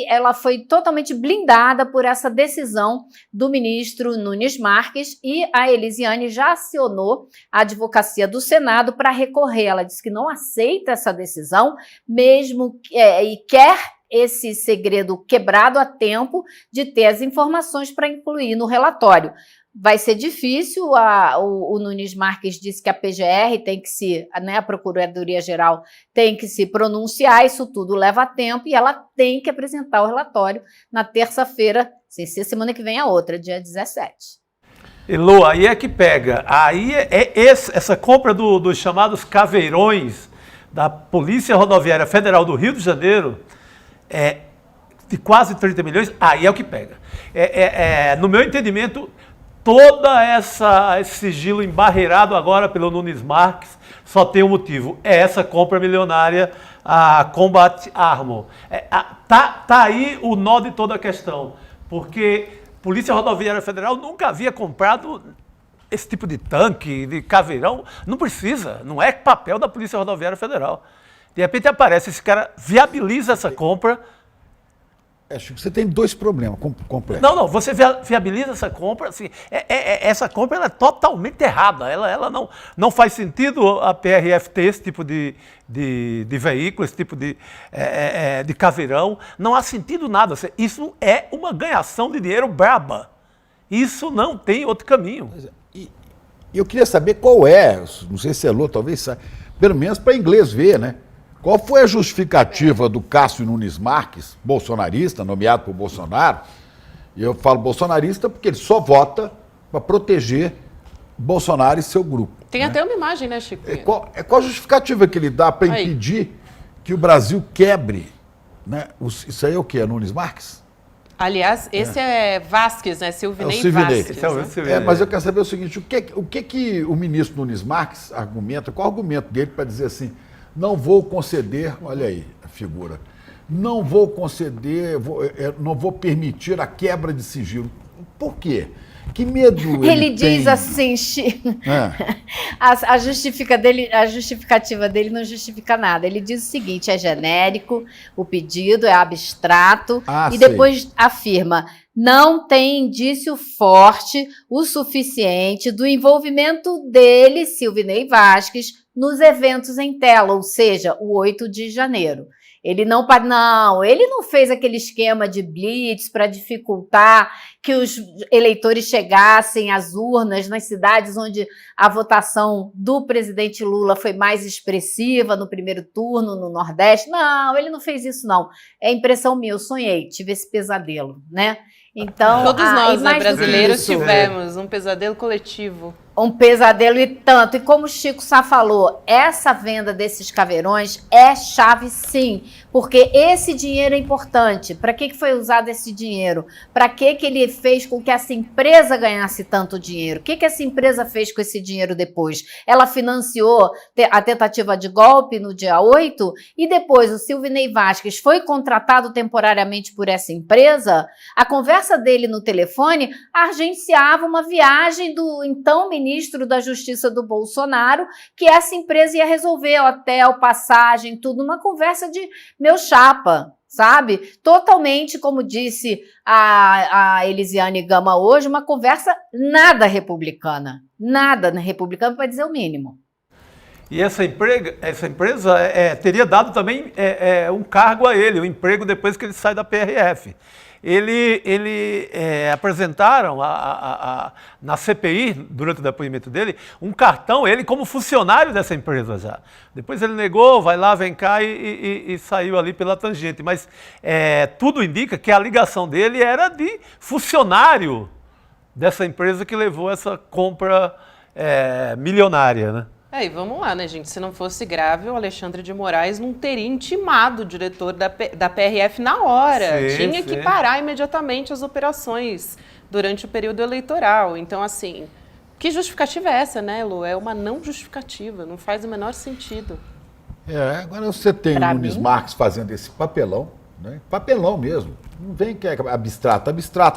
ela foi totalmente blindada por essa decisão do ministro Nunes Marques, e a Elisiane já acionou a advocacia do Senado para recorrer. Ela disse que não aceita essa decisão, mesmo e quer esse segredo quebrado a tempo de ter as informações para incluir no relatório. Vai ser difícil, o Nunes Marques disse que a PGR tem que a Procuradoria-Geral tem que se pronunciar, isso tudo leva tempo, e ela tem que apresentar o relatório na terça-feira, sem ser semana que vem a outra, dia 17. Elô, aí é que pega, aí essa compra dos chamados caveirões da Polícia Rodoviária Federal do Rio de Janeiro, de quase 30 milhões, aí é o que pega. No meu entendimento, esse sigilo embarreirado agora pelo Nunes Marques só tem um motivo, é essa compra milionária, a Combat Armor. Tá aí o nó de toda a questão, porque a Polícia Rodoviária Federal nunca havia comprado esse tipo de tanque, de caveirão, não precisa, não é papel da Polícia Rodoviária Federal. De repente aparece, esse cara viabiliza essa compra. Acho que você tem dois problemas completos. Não, você viabiliza essa compra, assim, essa compra ela é totalmente errada, ela não faz sentido a PRF ter esse tipo de veículo, esse tipo de caveirão, não há sentido nada, isso é uma ganhação de dinheiro braba, isso não tem outro caminho. E eu queria saber qual não sei se é Elô, talvez saiba, pelo menos para inglês ver, né? Qual foi a justificativa do Cássio Nunes Marques, bolsonarista, nomeado por Bolsonaro? E eu falo bolsonarista porque ele só vota para proteger Bolsonaro e seu grupo. Tem até uma imagem, né, Chico? Qual a justificativa que ele dá para impedir que o Brasil quebre? Né? Isso aí é o quê? É Nunes Marques? Aliás, esse é Vasquez, né? Silvinei Vasquez. Esse é o Silvinei. Mas eu quero saber o seguinte, o que o ministro Nunes Marques argumenta, qual o argumento dele para dizer assim, não vou conceder, olha aí a figura, não vou conceder, não vou permitir a quebra de sigilo. Por quê? Que medo ele diz tem? assim, a justificativa dele não justifica nada. Ele diz o seguinte, é genérico, o pedido é abstrato, e depois afirma, não tem indício forte o suficiente do envolvimento dele, Silvinei Vasquez, nos eventos em tela, ou seja, o 8 de janeiro. Ele ele não fez aquele esquema de blitz para dificultar que os eleitores chegassem às urnas nas cidades onde a votação do presidente Lula foi mais expressiva no primeiro turno, no Nordeste. Não, ele não fez isso, não. É impressão minha, eu sonhei, tive esse pesadelo, né? Então, todos nós, né, brasileiros, tivemos um pesadelo coletivo. Um pesadelo e tanto. E como o Chico Sá falou, essa venda desses caveirões é chave sim, porque esse dinheiro é importante. Para que foi usado esse dinheiro? Para que ele fez com que essa empresa ganhasse tanto dinheiro? O que essa empresa fez com esse dinheiro depois? Ela financiou a tentativa de golpe no dia 8 e depois o Silvinei Vasquez foi contratado temporariamente por essa empresa. A conversa dele no telefone argenciava uma viagem do então ministro da Justiça do Bolsonaro, que essa empresa ia resolver hotel, passagem, tudo, uma conversa de meu chapa, sabe? Totalmente, como disse a Elisiane Gama hoje, uma conversa nada republicana para dizer o mínimo. E essa empresa teria dado também um cargo a ele, um emprego depois que ele sai da PRF. Apresentaram na CPI, durante o depoimento dele, um cartão, ele como funcionário dessa empresa já. Depois ele negou, vai lá, vem cá e saiu ali pela tangente. Mas tudo indica que a ligação dele era de funcionário dessa empresa que levou essa compra milionária, né? E vamos lá, né, gente? Se não fosse grave, o Alexandre de Moraes não teria intimado o diretor da PRF na hora. Tinha que parar imediatamente as operações durante o período eleitoral. Então, assim, que justificativa é essa, né, Lu? É uma não justificativa, não faz o menor sentido. Agora você tem o Nunes Marques fazendo esse papelão, né? Papelão mesmo. Não vem que é abstrato.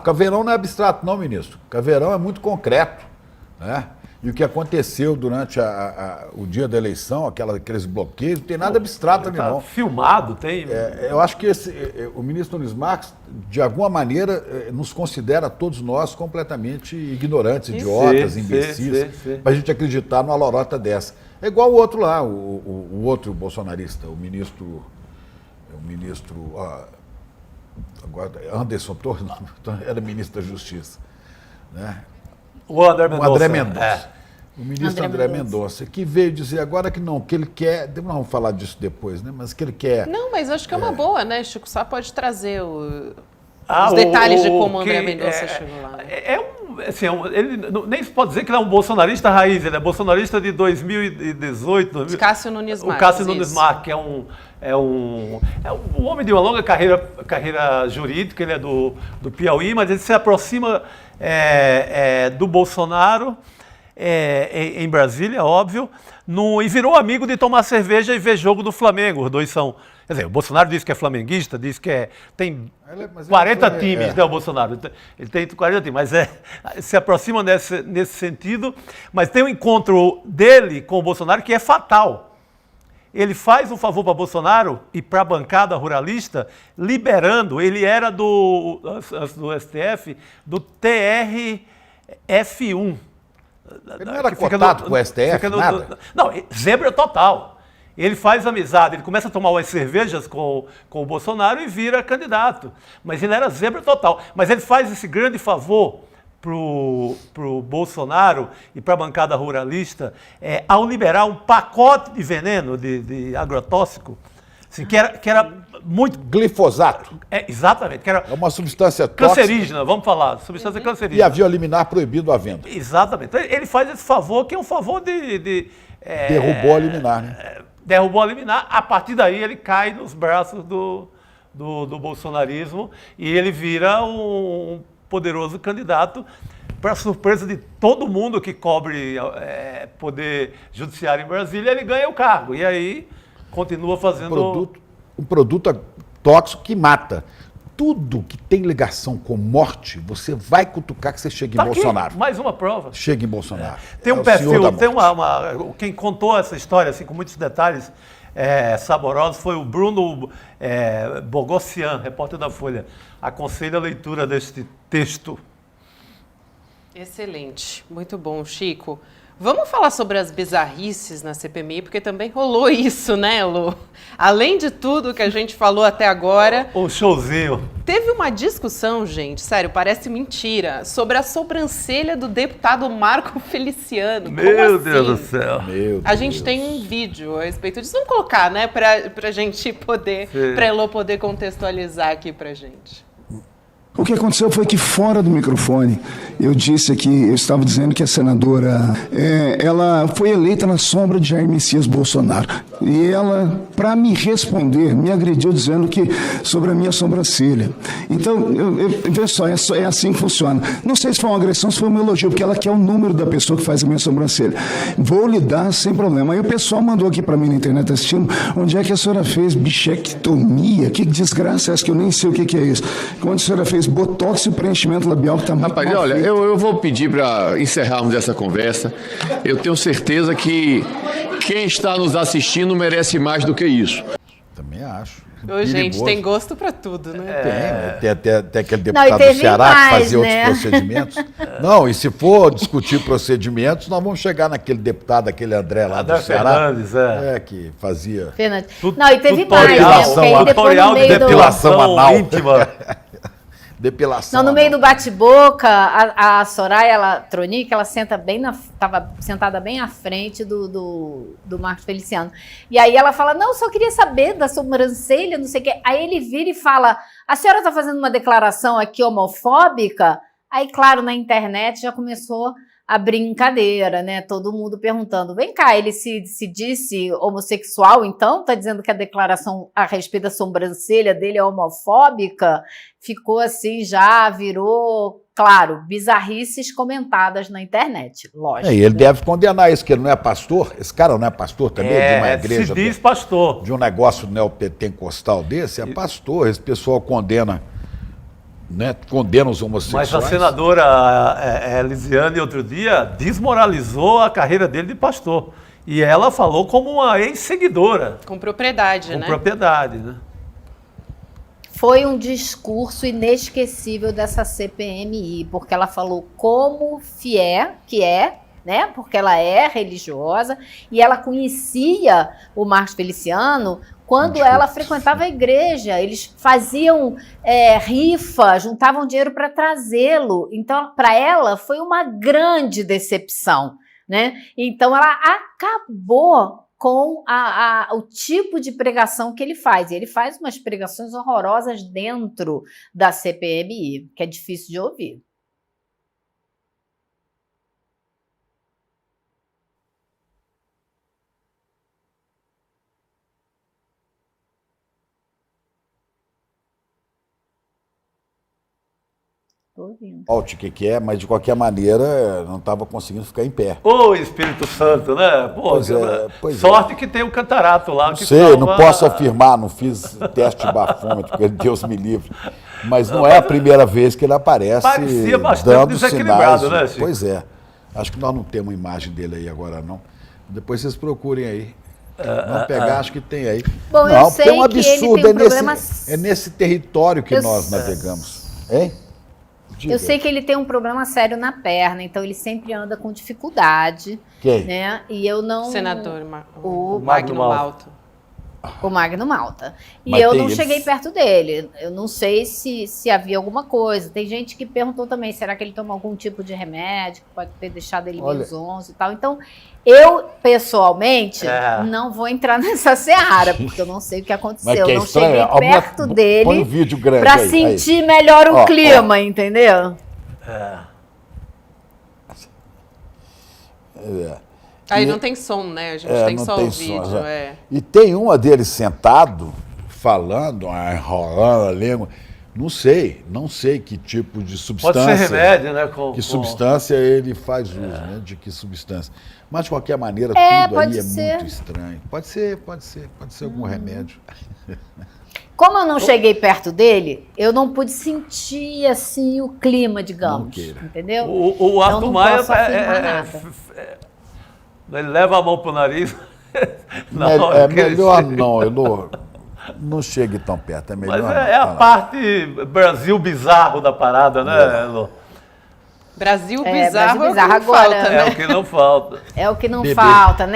Caveirão não é abstrato, não, ministro. Caveirão é muito concreto, né? E o que aconteceu durante o dia da eleição, aqueles bloqueios, não tem nada abstrato ali, não. Filmado, tem. Eu acho que o ministro Nunes Marques, de alguma maneira, nos considera todos nós completamente ignorantes, idiotas, imbecis, para a gente acreditar numa lorota dessa. É igual o outro lá, o outro bolsonarista, o ministro agora Anderson Torres, era ministro da Justiça, né? O André Mendonça. O ministro André Mendonça, que veio dizer agora que ele quer, nós vamos falar disso depois, né? Mas que ele quer... Não, mas acho que é uma boa, né? Chico Sá pode trazer os detalhes de como o André Mendonça chegou lá. Né? Ele nem se pode dizer que ele é um bolsonarista raiz, ele é bolsonarista de 2018. Cássio Nunes Marques. O Cássio Nunes Marques, que é um homem de uma longa carreira jurídica, ele é do Piauí, mas ele se aproxima do Bolsonaro em Brasília, óbvio, e virou amigo de tomar cerveja e ver jogo do Flamengo. Os dois são... Quer dizer, o Bolsonaro diz que é flamenguista, diz que tem 40 times, né, o Bolsonaro. Ele tem 40 times, mas se aproxima nesse sentido. Mas tem um encontro dele com o Bolsonaro que é fatal. Ele faz um favor para Bolsonaro e para a bancada ruralista, liberando, ele era do STF, do TRF1. Ele não era cotado com o STF, nada? Não, zebra total. Ele faz amizade, ele começa a tomar umas cervejas com o Bolsonaro e vira candidato. Mas ele era zebra total. Mas ele faz esse grande favor pro Bolsonaro e para a bancada ruralista ao liberar um pacote de veneno, de agrotóxico, Assim, que era muito... Glifosato. Exatamente. Que era É uma substância tóxica. cancerígena, vamos falar. Substância E cancerígena. havia liminar proibido a venda. Exatamente. Então, ele faz esse favor, que é um favor Derrubou a liminar, né? Derrubou a liminar. A partir daí, ele cai nos braços do bolsonarismo e ele vira um poderoso candidato, para surpresa de todo mundo que cobre poder judiciário em Brasília, ele ganha o cargo. E aí continua fazendo... Um produto tóxico que mata. Tudo que tem ligação com morte, você vai cutucar que você chega em Bolsonaro. Aqui, mais uma prova. Chega em Bolsonaro. Tem um perfil, tem quem contou essa história assim, com muitos detalhes saborosos foi o Bruno Bogossian, repórter da Folha. Aconselho a leitura deste texto. Excelente, muito bom, Chico. Vamos falar sobre as bizarrices na CPMI, porque também rolou isso, né, Lu? Além de tudo que a gente falou até agora... O showzinho. Teve uma discussão, gente, sério, parece mentira, sobre a sobrancelha do deputado Marco Feliciano. Meu assim? Deus do céu. A gente tem um vídeo a respeito disso. Vamos colocar, né, pra gente poder, pra Elô poder contextualizar aqui pra gente. O que aconteceu foi que fora do microfone, eu disse aqui, eu estava dizendo que a senadora, ela foi eleita na sombra de Jair Messias Bolsonaro. E ela, para me responder, me agrediu dizendo que sobre a minha sobrancelha. Então, veja só, é assim que funciona. Não sei se foi uma agressão, se foi um elogio, porque ela quer o número da pessoa que faz a minha sobrancelha. Vou lhe dar sem problema. Aí o pessoal mandou aqui para mim na internet assistindo, onde é que a senhora fez bichectomia? Que desgraça é essa que eu nem sei o que é isso? Quando a senhora fez botox e preenchimento labial que está muito Rapaz, olha, eu vou pedir para encerrarmos essa conversa. Eu tenho certeza que quem está nos assistindo merece mais do que isso. Também acho. Ô, gente, tem gosto para tudo, né? Tem aquele deputado do Ceará que fazia outros procedimentos. Não, e se for discutir procedimentos, nós vamos chegar naquele deputado, aquele André lá do Ceará. Fernandes, que fazia... Não, e teve mais, né? Porque aí depois no meio depilação anal. íntima. Depilação. Não, no meio do bate-boca, a Soraya Tronic, ela estava sentada bem à frente do Marcos Feliciano. E aí ela fala, não, só queria saber da sobrancelha, não sei o quê. Aí ele vira e fala, a senhora está fazendo uma declaração aqui homofóbica? Aí, claro, na internet já começou a brincadeira, né? Todo mundo perguntando, vem cá, ele se disse homossexual, então? Tá dizendo que a declaração a respeito da sobrancelha dele é homofóbica? Ficou assim, já virou, claro, bizarrices comentadas na internet, lógico. E ele deve condenar isso, que ele não é pastor, esse cara não é pastor também, de uma igreja... se diz pastor. De um negócio neopentecostal desse, é pastor, esse pessoal condena... Né, condena os homossexuais. Mas a senadora Elisiane, outro dia, desmoralizou a carreira dele de pastor. E ela falou como uma ex-seguidora. Com propriedade, né? Com propriedade, né? Foi um discurso inesquecível dessa CPMI, porque ela falou como fiel que é, né? Porque ela é religiosa e ela conhecia o Marcos Feliciano quando ela frequentava a igreja. Eles faziam rifa, juntavam dinheiro para trazê-lo. Então, para ela, foi uma grande decepção, né? Então, ela acabou com o tipo de pregação que ele faz. E ele faz umas pregações horrorosas dentro da CPMI, que é difícil de ouvir. O que é, mas de qualquer maneira não estava conseguindo ficar em pé. Ô, Espírito Santo, né? Pô, sorte que tem o Cantarato lá. Não sei, não posso afirmar, não fiz teste de bafômetro, porque Deus me livre. Mas não é a primeira vez que ele aparece. Parecia bastante desequilibrado, né, Chico? Pois é. Acho que nós não temos imagem dele aí agora, não. Depois vocês procurem aí. Vamos pegar, acho que tem aí. Bom, não, eu sei porque é um absurdo, que ele tem é nesse território que nós navegamos. Hein? Eu sei que ele tem um problema sério na perna, então ele sempre anda com dificuldade. Quem? Né? E eu não... Senador o Magno Malta. O Magno Malta. E Mas eu tem não eles- cheguei perto dele. Eu não sei se havia alguma coisa. Tem gente que perguntou também, será que ele toma algum tipo de remédio que pode ter deixado ele Olha- menos 11 e tal. Então, eu, pessoalmente, É. não vou entrar nessa seara, porque eu não sei o que aconteceu. Mas que é Eu não estranho, cheguei aumenta- perto põe o dele vídeo grande para aí, sentir melhor o Ó, clima, entendeu? Aí E- não tem som, né? A gente É, tem não só tem o som, vídeo. já. É. E tem uma deles sentado, falando, enrolando a língua. Não sei que tipo de Pode substância. ser remédio, né? Que substância ele faz uso, né? De que substância. Mas, de qualquer maneira, É, tudo pode aí ser. é muito estranho. Pode ser algum remédio. Como eu não cheguei perto dele, eu não pude sentir assim o clima, digamos. Não queira. Entendeu? O Então, Arthur não Maia posso afirmar nada. ele leva a mão pro nariz. na É hora que ele melhor chega. não, eu não chegue tão perto. É melhor Mas não. é a Fala. parte Brasil bizarro da parada, né, Elo? Brasil É, bizarro, Brasil bizarro. é o que Agora, falta, É né? o que não falta. É o que não Bebê. falta.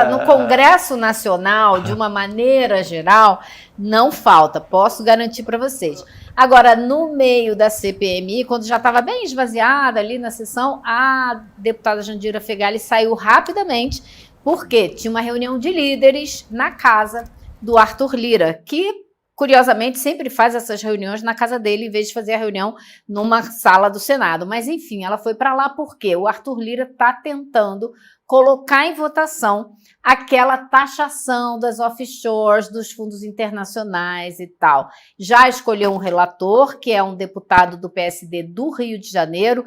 No Congresso Nacional, de uma maneira geral, não falta. Posso garantir para vocês. Agora, no meio da CPMI, quando já estava bem esvaziada ali na sessão, a deputada Jandira Fegali saiu rapidamente, porque tinha uma reunião de líderes na casa do Arthur Lira, que, curiosamente, sempre faz essas reuniões na casa dele, em vez de fazer a reunião numa sala do Senado. Mas, enfim, ela foi para lá porque o Arthur Lira está tentando colocar em votação aquela taxação das offshores, dos fundos internacionais e tal. Já escolheu um relator, que é um deputado do PSD do Rio de Janeiro,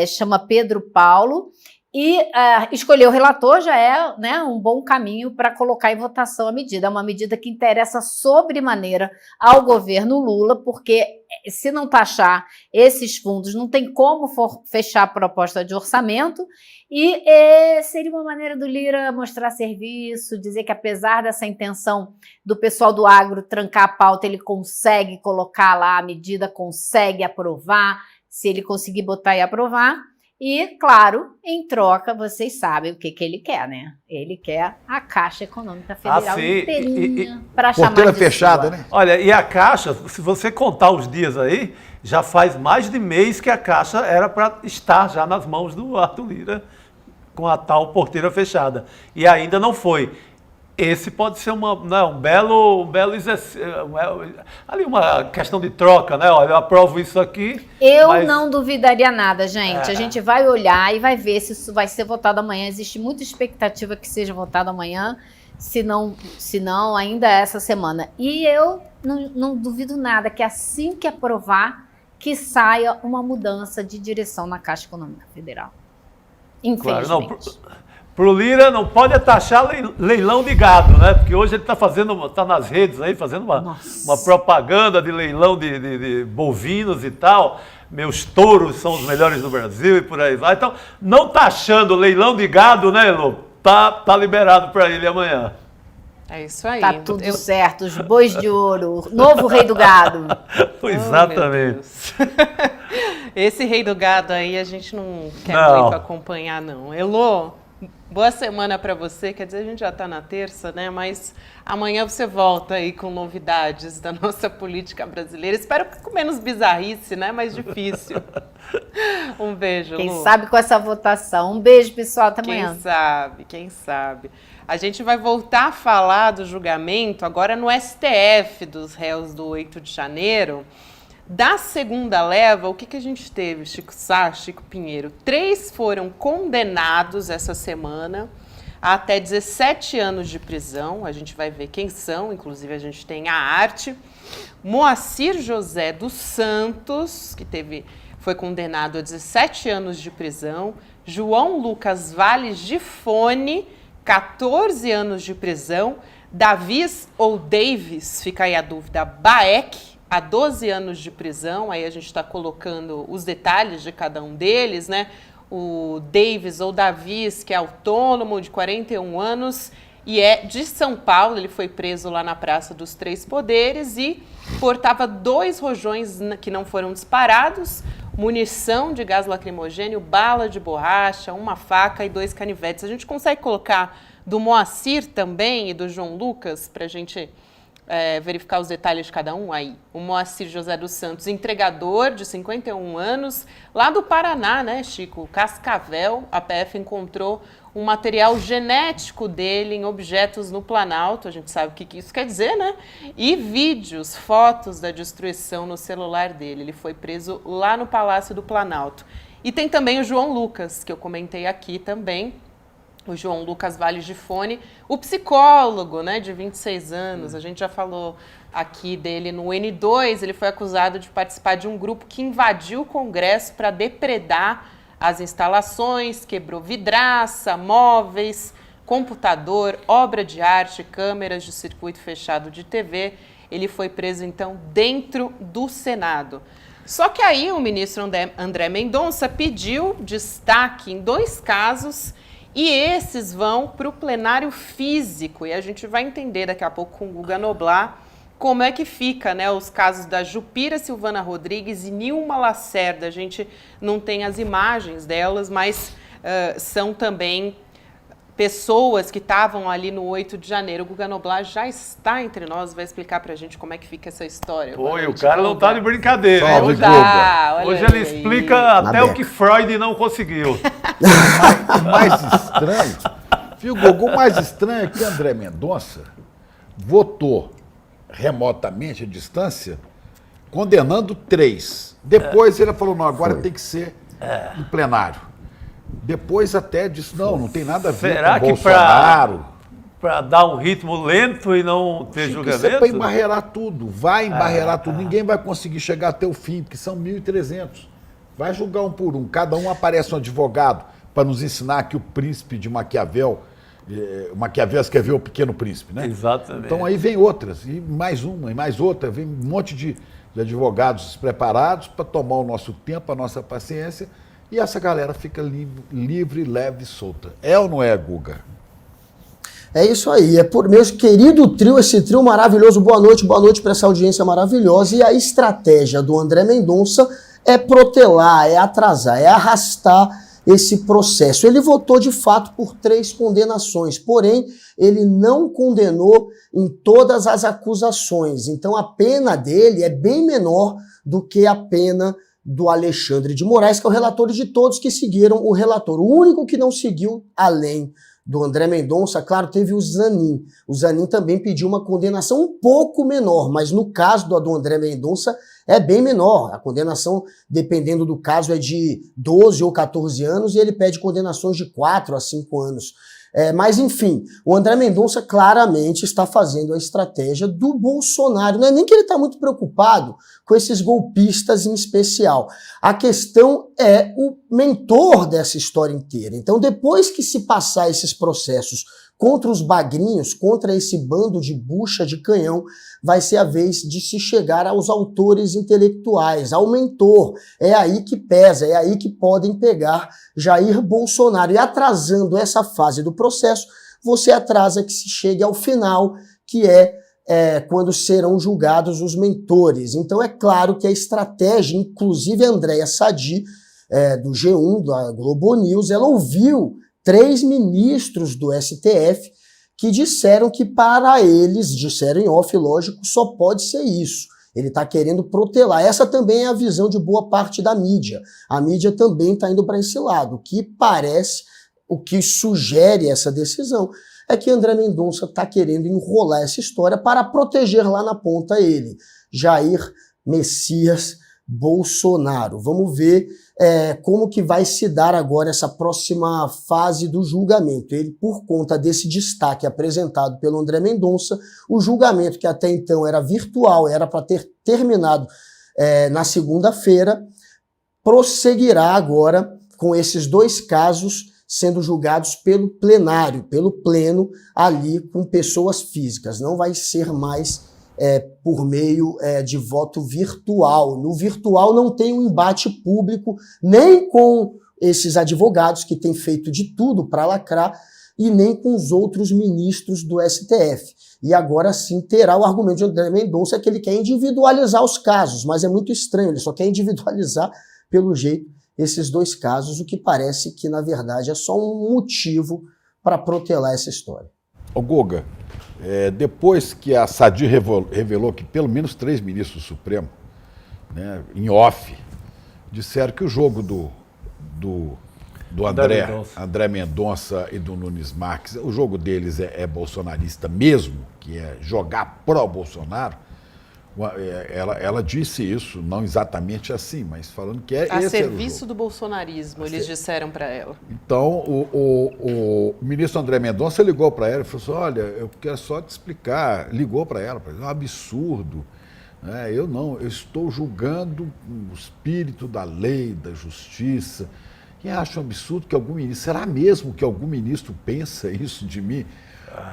chama Pedro Paulo, e escolher o relator já é, né, um bom caminho para colocar em votação a medida. É uma medida que interessa sobremaneira ao governo Lula, porque se não taxar esses fundos, não tem como fechar a proposta de orçamento, e seria uma maneira do Lira mostrar serviço, dizer que apesar dessa intenção do pessoal do agro trancar a pauta, ele consegue colocar lá a medida, consegue aprovar, se ele conseguir botar e aprovar. E, claro, em troca, vocês sabem o que ele quer, né? Ele quer a Caixa Econômica Federal sim. inteirinha para chamar Porteira de fechada, sua. né? Olha, e a Caixa, se você contar os dias aí, já faz mais de mês que a Caixa era para estar já nas mãos do Arthur Lira com a tal porteira fechada. E ainda não foi. Esse pode ser um belo exercício, ali uma questão de troca, né? Olha, eu aprovo isso aqui. Eu não duvidaria nada, gente. A gente vai olhar e vai ver se isso vai ser votado amanhã. Existe muita expectativa que seja votado amanhã, se não ainda essa semana. E eu não duvido nada que assim que aprovar, que saia uma mudança de direção na Caixa Econômica Federal. Infelizmente. Claro, Pro Lira não pode taxar leilão de gado, né? Porque hoje ele está nas redes aí fazendo uma propaganda de leilão de bovinos e tal. Meus touros são os melhores do Brasil e por aí vai. Então, não taxando leilão de gado, né, Elô? Tá liberado para ele amanhã. É isso aí. Tá tudo certo, os bois de ouro, novo rei do gado. Exatamente. Esse rei do gado aí a gente não quer Não. muito acompanhar, não. Elô, boa semana para você. Quer dizer, a gente já está na terça, né? Mas amanhã você volta aí com novidades da nossa política brasileira. Espero que com menos bizarrice, né? Mais difícil. Um beijo, Quem Lu. sabe com essa votação. Um beijo, pessoal. Até amanhã. Quem sabe. A gente vai voltar a falar do julgamento agora no STF dos réus do 8 de janeiro. Da segunda leva, o que a gente teve, Chico Sá, Chico Pinheiro? 3 foram condenados essa semana a até 17 anos de prisão. A gente vai ver quem são, inclusive a gente tem a arte. Moacir José dos Santos, que foi condenado a 17 anos de prisão. João Lucas Valles de Fone, 14 anos de prisão. Davis ou Davis, fica aí a dúvida, Baek, a 12 anos de prisão. Aí a gente está colocando os detalhes de cada um deles, né? O Davis ou Davis, que é autônomo, de 41 anos, e é de São Paulo. Ele foi preso lá na Praça dos Três Poderes e portava 2 rojões que não foram disparados. munição de gás lacrimogênio, bala de borracha, uma faca e 2 canivetes. A gente consegue colocar do Moacir também e do João Lucas para a gente verificar os detalhes de cada um aí. O Moacir José dos Santos, entregador de 51 anos, lá do Paraná, né, Chico? Cascavel, a PF encontrou um material genético dele em objetos no Planalto, a gente sabe o que isso quer dizer, né? E vídeos, fotos da destruição no celular dele. Ele foi preso lá no Palácio do Planalto. E tem também o João Lucas, que eu comentei aqui também, o João Lucas Vale de Fone, o psicólogo, né, de 26 anos, a gente já falou aqui dele no N2, ele foi acusado de participar de um grupo que invadiu o Congresso para depredar as instalações, quebrou vidraça, móveis, computador, obra de arte, câmeras de circuito fechado de TV. Ele foi preso, então, dentro do Senado. Só que aí o ministro André Mendonça pediu destaque em 2 casos e esses vão para o plenário físico. E a gente vai entender daqui a pouco com o Guga Noblar como é que fica, né, os casos da Jupira Silvana Rodrigues e Nilma Lacerda. A gente não tem as imagens delas, mas são também pessoas que estavam ali no 8 de janeiro. O Guga Noblar já está entre nós, vai explicar pra gente como é que fica essa história. Oi, o cara não tá de brincadeira. Salve, Guga. Hoje ele explica até o que Freud não conseguiu. O mais estranho, viu, Guga? O mais estranho é que André Mendonça votou remotamente, à distância, condenando 3. Depois ele falou, não, agora tem que ser no plenário. Depois até disse, não tem nada a ver Será com que Bolsonaro. Para dar um ritmo lento e não ter julgamento? Isso é para embarrear tudo, vai embarrear tudo. Ninguém vai conseguir chegar até o fim, porque são 1.300. Vai julgar um por um, cada um aparece um advogado para nos ensinar que o príncipe de Maquiavel, Maquiavel escreveu O Pequeno Príncipe, né? Exatamente. Então aí vem outras, e mais uma, e mais outra, vem um monte de advogados preparados para tomar o nosso tempo, a nossa paciência, e essa galera fica livre, leve e solta. É ou não é, Guga? É isso aí, é por meu querido trio, esse trio maravilhoso. Boa noite para essa audiência maravilhosa. E a estratégia do André Mendonça é protelar, é atrasar, é arrastar esse processo. Ele votou de fato por 3 condenações, porém ele não condenou em todas as acusações. Então a pena dele é bem menor do que a pena do Alexandre de Moraes, que é o relator de todos que seguiram o relator. O único que não seguiu, além do André Mendonça, claro, teve o Zanin. O Zanin também pediu uma condenação um pouco menor, mas no caso do André Mendonça é bem menor. A condenação, dependendo do caso, é de 12 ou 14 anos e ele pede condenações de 4 a 5 anos. Mas, enfim, o André Mendonça claramente está fazendo a estratégia do Bolsonaro. Não é nem que ele está muito preocupado com esses golpistas em especial. A questão é o mentor dessa história inteira. Então, depois que se passar esses processos contra os bagrinhos, contra esse bando de bucha de canhão, vai ser a vez de se chegar aos autores intelectuais, ao mentor. É aí que pesa, é aí que podem pegar Jair Bolsonaro. E atrasando essa fase do processo, você atrasa que se chegue ao final, que é quando serão julgados os mentores. Então é claro que a estratégia, inclusive a Andréa Sadi, do G1, da Globo News, ela ouviu 3 ministros do STF que disseram que para eles, disseram em off, lógico, só pode ser isso. Ele está querendo protelar. Essa também é a visão de boa parte da mídia. A mídia também está indo para esse lado. O que parece, o que sugere essa decisão é que André Mendonça está querendo enrolar essa história para proteger lá na ponta ele, Jair Messias Bolsonaro. Vamos ver como que vai se dar agora essa próxima fase do julgamento. Ele, por conta desse destaque apresentado pelo André Mendonça, o julgamento que até então era virtual, era para ter terminado na segunda-feira, prosseguirá agora com esses 2 casos sendo julgados pelo plenário, pelo pleno, ali com pessoas físicas. Não vai ser mais por meio de voto virtual. No virtual não tem um embate público, nem com esses advogados que têm feito de tudo para lacrar, e nem com os outros ministros do STF. E agora sim terá o argumento de André Mendonça que ele quer individualizar os casos, mas é muito estranho, ele só quer individualizar pelo jeito, esses dois casos, o que parece que, na verdade, é só um motivo para protelar essa história. Ô Guga, depois que a Sadi revelou que pelo menos 3 ministros do Supremo, né, em off, disseram que o jogo do André Mendonça e do Nunes Marques, o jogo deles é bolsonarista mesmo, que é jogar pró-Bolsonaro. Ela disse isso, não exatamente assim, mas falando que a esse serviço do bolsonarismo, eles disseram para ela. Então, o ministro André Mendonça ligou para ela e falou assim, olha, eu quero só te explicar. Ligou para ela, é um absurdo. Né? Eu estou julgando o espírito da lei, da justiça. E acho um absurdo que algum ministro... Será mesmo que algum ministro pensa isso de mim?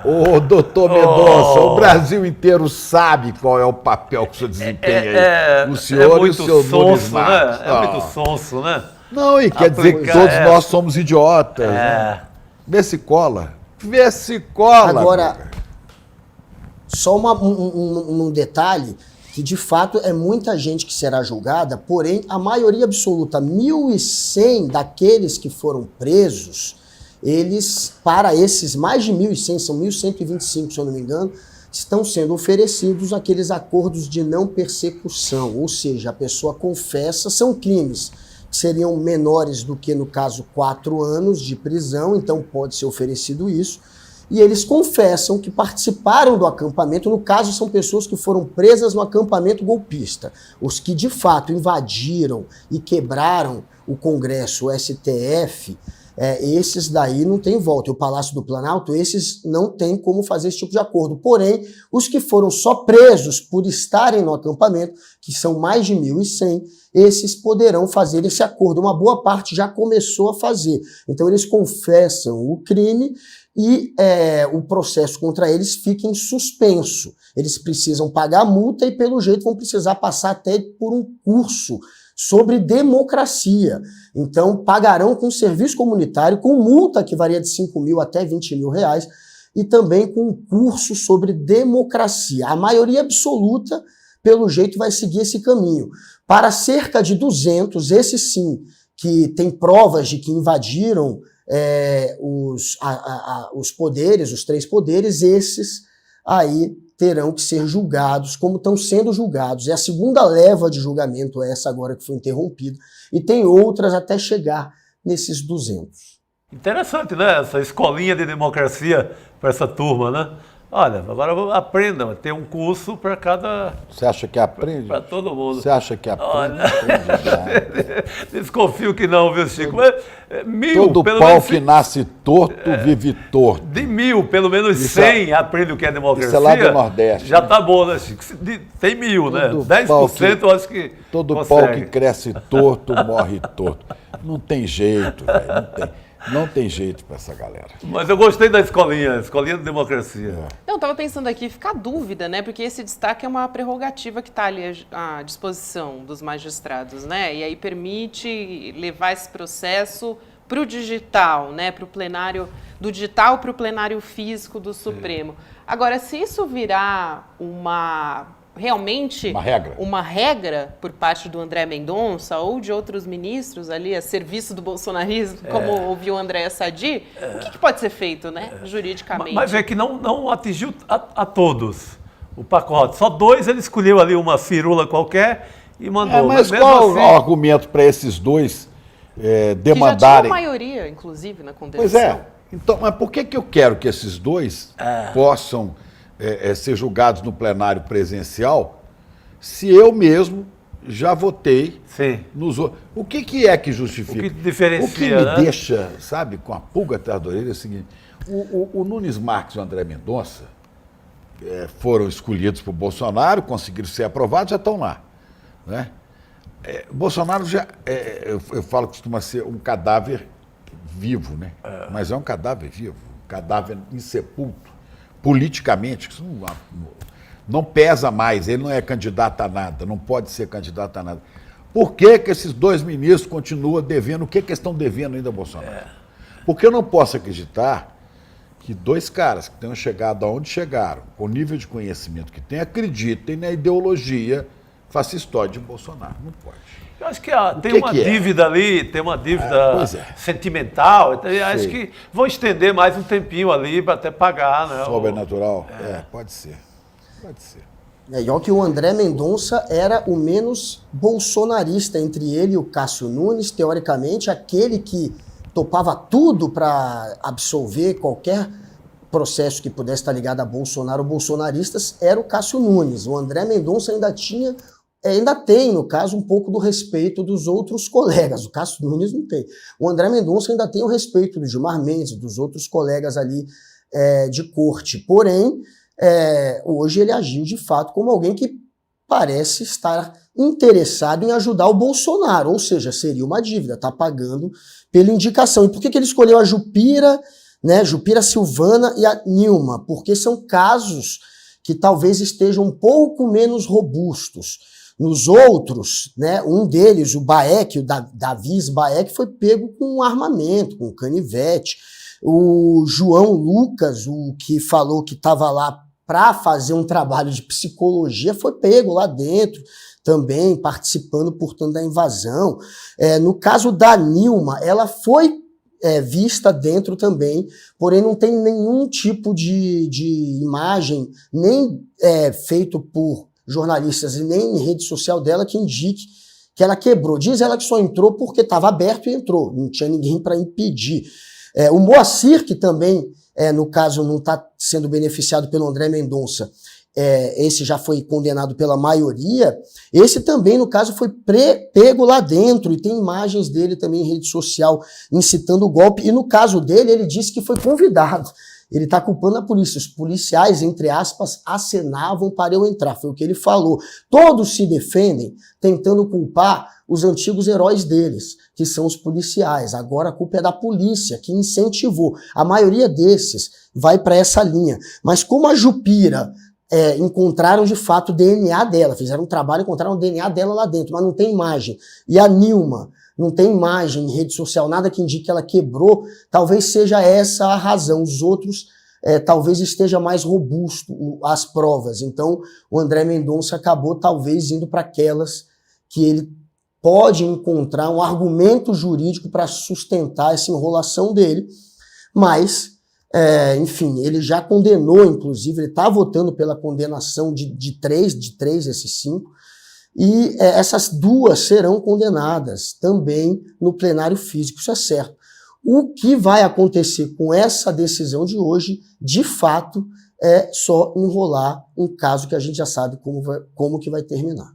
Ô, doutor Mendonça, o Brasil inteiro sabe qual é o papel que o senhor desempenha aí. O senhor e o seu Nunes Marques. Né? É muito sonso, né? Não, e quer dizer que todos nós somos idiotas. Né? Vê se cola. Vê se cola. Agora, só um detalhe, que de fato é muita gente que será julgada, porém a maioria absoluta, 1.100 daqueles que foram presos, para esses mais de 1.100, são 1.125, se eu não me engano, estão sendo oferecidos aqueles acordos de não persecução, ou seja, a pessoa confessa, são crimes que seriam menores do que, no caso, 4 anos de prisão, então pode ser oferecido isso, e eles confessam que participaram do acampamento, no caso são pessoas que foram presas no acampamento golpista, os que de fato invadiram e quebraram o Congresso, o STF, esses daí não tem volta. E o Palácio do Planalto, esses não tem como fazer esse tipo de acordo. Porém, os que foram só presos por estarem no acampamento, que são mais de 1.100, esses poderão fazer esse acordo. Uma boa parte já começou a fazer. Então, eles confessam o crime e o processo contra eles fica em suspenso. Eles precisam pagar a multa e, pelo jeito, vão precisar passar até por um curso sobre democracia. Então, pagarão com serviço comunitário, com multa que varia de 5 mil até 20 mil reais, e também com um curso sobre democracia. A maioria absoluta, pelo jeito, vai seguir esse caminho. Para cerca de 200, esses sim, que têm provas de que invadiram os poderes, os 3 poderes, esses aí terão que ser julgados como estão sendo julgados. É a segunda leva de julgamento essa agora que foi interrompida, e tem outras até chegar nesses 200. Interessante, né? Essa escolinha de democracia para essa turma, né? Olha, agora aprendam, tem um curso para cada... Você acha que aprende? Para todo mundo. Você acha que aprende? Desconfio que não, viu, Chico? Mas, 1.000, todo pelo pau menos, que nasce torto, vive torto. De 1.000, pelo menos 100 aprende o que é democracia. Isso é lá do Nordeste. Já tá bom, né, Chico? Tem 1.000, né? 10% eu acho que todo consegue. pau que cresce torto, morre torto. Não tem jeito, velho, não tem. Não tem jeito para essa galera. Mas eu gostei da escolinha de democracia. Não, eu estava pensando aqui, fica a dúvida, né? Porque esse destaque é uma prerrogativa que está ali à disposição dos magistrados, né? E aí permite levar esse processo para o digital, né? Para o plenário, do digital para o plenário físico do Supremo. Agora, se isso virar realmente uma regra por parte do André Mendonça ou de outros ministros ali a serviço do bolsonarismo, como ouviu o André Sadi, o que pode ser feito, né, juridicamente? Mas é que não atingiu a todos o pacote. Só 2 ele escolheu ali uma firula qualquer e mandou. Mas qual o argumento para esses 2 demandarem? Que já tinha maioria, inclusive, na condenação. Pois é. Então, mas por que eu quero que esses 2 possam ser julgados no plenário presencial, se eu mesmo já votei nos outros? O que é que justifica? O que diferencia, o que me deixa, sabe, com a pulga atrás da orelha é o seguinte: o Nunes Marques e o André Mendonça foram escolhidos por Bolsonaro, conseguiram ser aprovados, já estão lá. Né? Bolsonaro já, eu falo que costuma ser um cadáver vivo, né? Mas é um cadáver vivo, um cadáver insepulto. Politicamente, isso não pesa mais, ele não é candidato a nada, não pode ser candidato a nada. Por que esses 2 ministros continuam devendo? O que eles estão devendo ainda a Bolsonaro? Porque eu não posso acreditar que 2 caras que tenham chegado aonde chegaram, com o nível de conhecimento que têm, acreditem na ideologia fascistóide de Bolsonaro. Não pode. Eu acho que tem uma dívida ali, tem uma dívida sentimental. Então, acho que vão estender mais um tempinho ali para até pagar, né? Sobrenatural? Pode ser. Pode ser. E olha que o André Mendonça era o menos bolsonarista entre ele e o Cássio Nunes, teoricamente, aquele que topava tudo para absolver qualquer processo que pudesse estar ligado a Bolsonaro ou bolsonaristas, era o Cássio Nunes. O André Mendonça ainda tem, no caso, um pouco do respeito dos outros colegas. O Cássio Nunes não tem. O André Mendonça ainda tem o respeito do Gilmar Mendes, dos outros colegas ali de corte. Porém, hoje ele agiu de fato como alguém que parece estar interessado em ajudar o Bolsonaro, ou seja, seria uma dívida, está pagando pela indicação. E por que ele escolheu a Jupira, né, Jupira Silvana e a Nilma? Porque são casos que talvez estejam um pouco menos robustos. Nos outros, né, um deles, o Baek, o Davis Baek, foi pego com um armamento, com um canivete. O João Lucas, o que falou que estava lá para fazer um trabalho de psicologia, foi pego lá dentro também, participando, portanto, da invasão. No caso da Nilma, ela foi vista dentro também, porém não tem nenhum tipo de imagem, nem feito por jornalistas e nem em rede social dela, que indique que ela quebrou. Diz ela que só entrou porque estava aberto e entrou, não tinha ninguém para impedir. O Moacir, que também, no caso, não está sendo beneficiado pelo André Mendonça, esse já foi condenado pela maioria, esse também, no caso, foi pego lá dentro, e tem imagens dele também em rede social incitando o golpe, e no caso dele, ele disse que foi convidado. Ele está culpando a polícia. Os policiais, entre aspas, acenavam para eu entrar, foi o que ele falou. Todos se defendem tentando culpar os antigos heróis deles, que são os policiais. Agora a culpa é da polícia, que incentivou. A maioria desses vai para essa linha. Mas como a Jupira encontraram de fato o DNA dela, fizeram um trabalho, encontraram o DNA dela lá dentro, mas não tem imagem. E a Nilma não tem imagem em rede social, nada que indique que ela quebrou, talvez seja essa a razão. Os outros talvez esteja mais robusto as provas. Então o André Mendonça acabou talvez indo para aquelas que ele pode encontrar um argumento jurídico para sustentar essa enrolação dele, mas enfim, ele já condenou, inclusive, ele está votando pela condenação de três esses 5, e essas 2 serão condenadas também no plenário físico, isso é certo. O que vai acontecer com essa decisão de hoje, de fato, é só enrolar um caso que a gente já sabe como que vai terminar.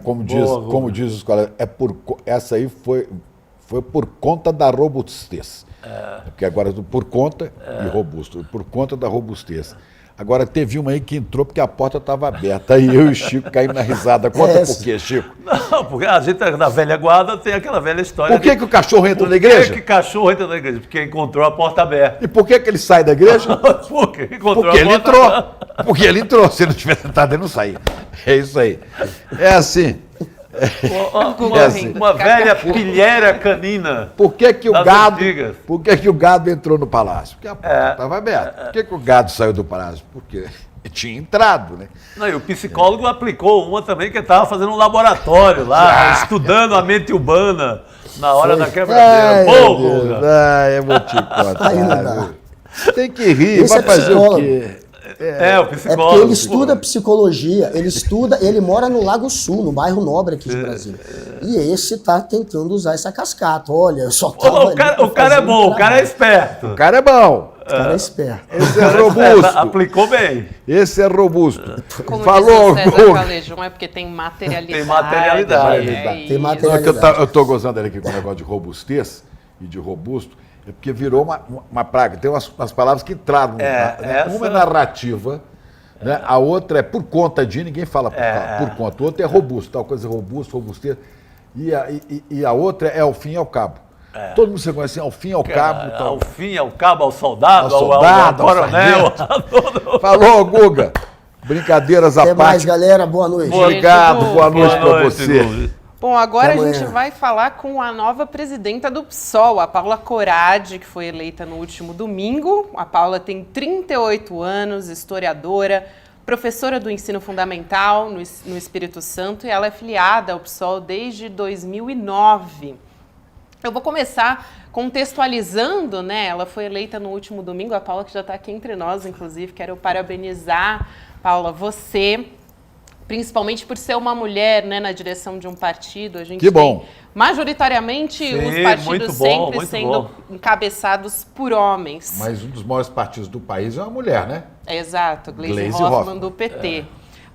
Como diz os colegas, essa aí foi por conta da robustez. Porque agora por conta e robusto, por conta da robustez. Agora teve uma aí que entrou porque a porta estava aberta, aí eu e o Chico caímos na risada. Conta por quê, Chico? Não, porque a gente na velha guarda tem aquela velha história. Por que o cachorro entra na igreja? Por que o cachorro entra na igreja? Porque encontrou a porta aberta. E por que ele sai da igreja? Porque encontrou a porta aberta. Porque ele entrou. Se ele não tivesse entrado, ele não saía. É isso aí. É assim. Uma velha pilheira canina. Por que o gado entrou no palácio? Porque a porta estava aberta. Por que o gado saiu do palácio? Porque tinha entrado, né? Não, e o psicólogo aplicou uma também que estava fazendo um laboratório lá, estudando a mente humana na hora da quebradeira. Eu vou te contar. Tem que rir, vai fazer o quê? O psicólogo. Porque ele estuda psicologia, ele mora no Lago Sul, no bairro nobre aqui de Brasília. E esse tá tentando usar essa cascata. Olha, eu só tava o cara é bom, o cara é esperto. O cara é bom. O cara é esperto. Esse é robusto. Aplicou bem. Esse é robusto. Como falou, diz o César Calejão, é porque tem materialidade. Tem materialidade. Tem materialidade. Eu tô gozando ele aqui com o negócio de robustez e de robusto. É porque virou uma praga. Tem umas palavras que entraram. Uma é narrativa, né? A outra é por conta de, ninguém fala por conta. O outro é robusto, tal coisa robusto, robustez. E a outra é ao fim e ao cabo. Todo mundo se conhece assim, ao fim e ao cabo. Ao fim, ao cabo, ao soldado, ao coronel. Falou, Guga. Brincadeiras à parte. Até mais, galera. Boa noite. Obrigado, boa noite para você. Bom, agora a gente vai falar com a nova presidenta do PSOL, a Paula Corade, que foi eleita no último domingo. A Paula tem 38 anos, historiadora, professora do ensino fundamental no Espírito Santo e ela é filiada ao PSOL desde 2009. Eu vou começar contextualizando, né? Ela foi eleita no último domingo, a Paula que já está aqui entre nós, inclusive, quero parabenizar, Paula, você, principalmente por ser uma mulher, né, na direção de um partido. A gente que bom. Tem, majoritariamente, os partidos sempre sendo encabeçados por homens. Mas um dos maiores partidos do país é uma mulher, né? Exato, Gleisi Hoffmann do PT.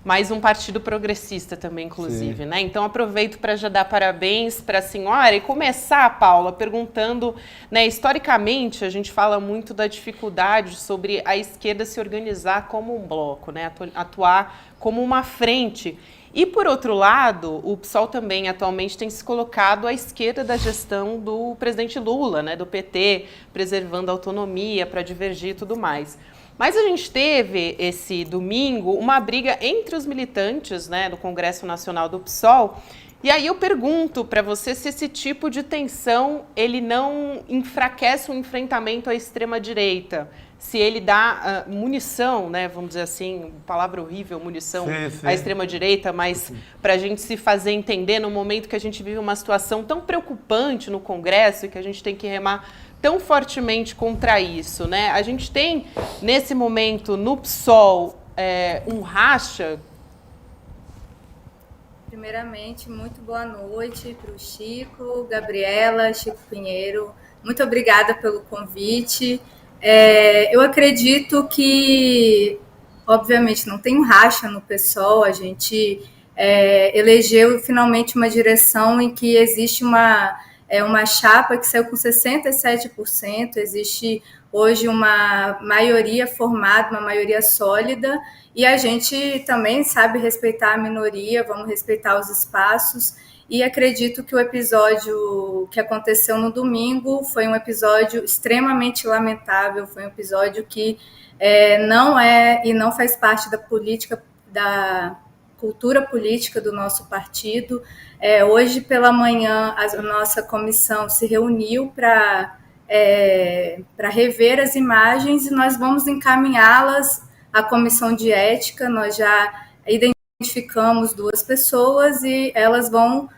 Mais um partido progressista também, inclusive, né? Então, aproveito para já dar parabéns para a senhora e começar, Paula, perguntando, né, historicamente, a gente fala muito da dificuldade sobre a esquerda se organizar como um bloco, né? Atuar como uma frente. E, por outro lado, o PSOL também atualmente tem se colocado à esquerda da gestão do presidente Lula, né, do PT, preservando a autonomia para divergir e tudo mais. Mas a gente teve, esse domingo, uma briga entre os militantes, né, do Congresso Nacional do PSOL. E aí eu pergunto para você se esse tipo de tensão ele não enfraquece o enfrentamento à extrema-direita, se ele dá munição, né, vamos dizer assim, palavra horrível, munição à extrema-direita, mas para a gente se fazer entender no momento que a gente vive uma situação tão preocupante no Congresso e que a gente tem que remar tão fortemente contra isso, né? A gente tem, nesse momento, no PSOL, um racha. Primeiramente, muito boa noite para o Chico, Gabriela, Chico Pinheiro. Muito obrigada pelo convite. Eu acredito que, obviamente, não tem um racha no PSOL. A gente elegeu finalmente uma direção em que existe uma chapa que saiu com 67%, existe hoje uma maioria formada, uma maioria sólida, e a gente também sabe respeitar a minoria, vamos respeitar os espaços, e acredito que o episódio que aconteceu no domingo foi um episódio extremamente lamentável, foi um episódio que não é e não faz parte da política, da cultura política do nosso partido. Hoje pela manhã a nossa comissão se reuniu para rever as imagens e nós vamos encaminhá-las à comissão de ética. Nós já identificamos 2 pessoas e elas vão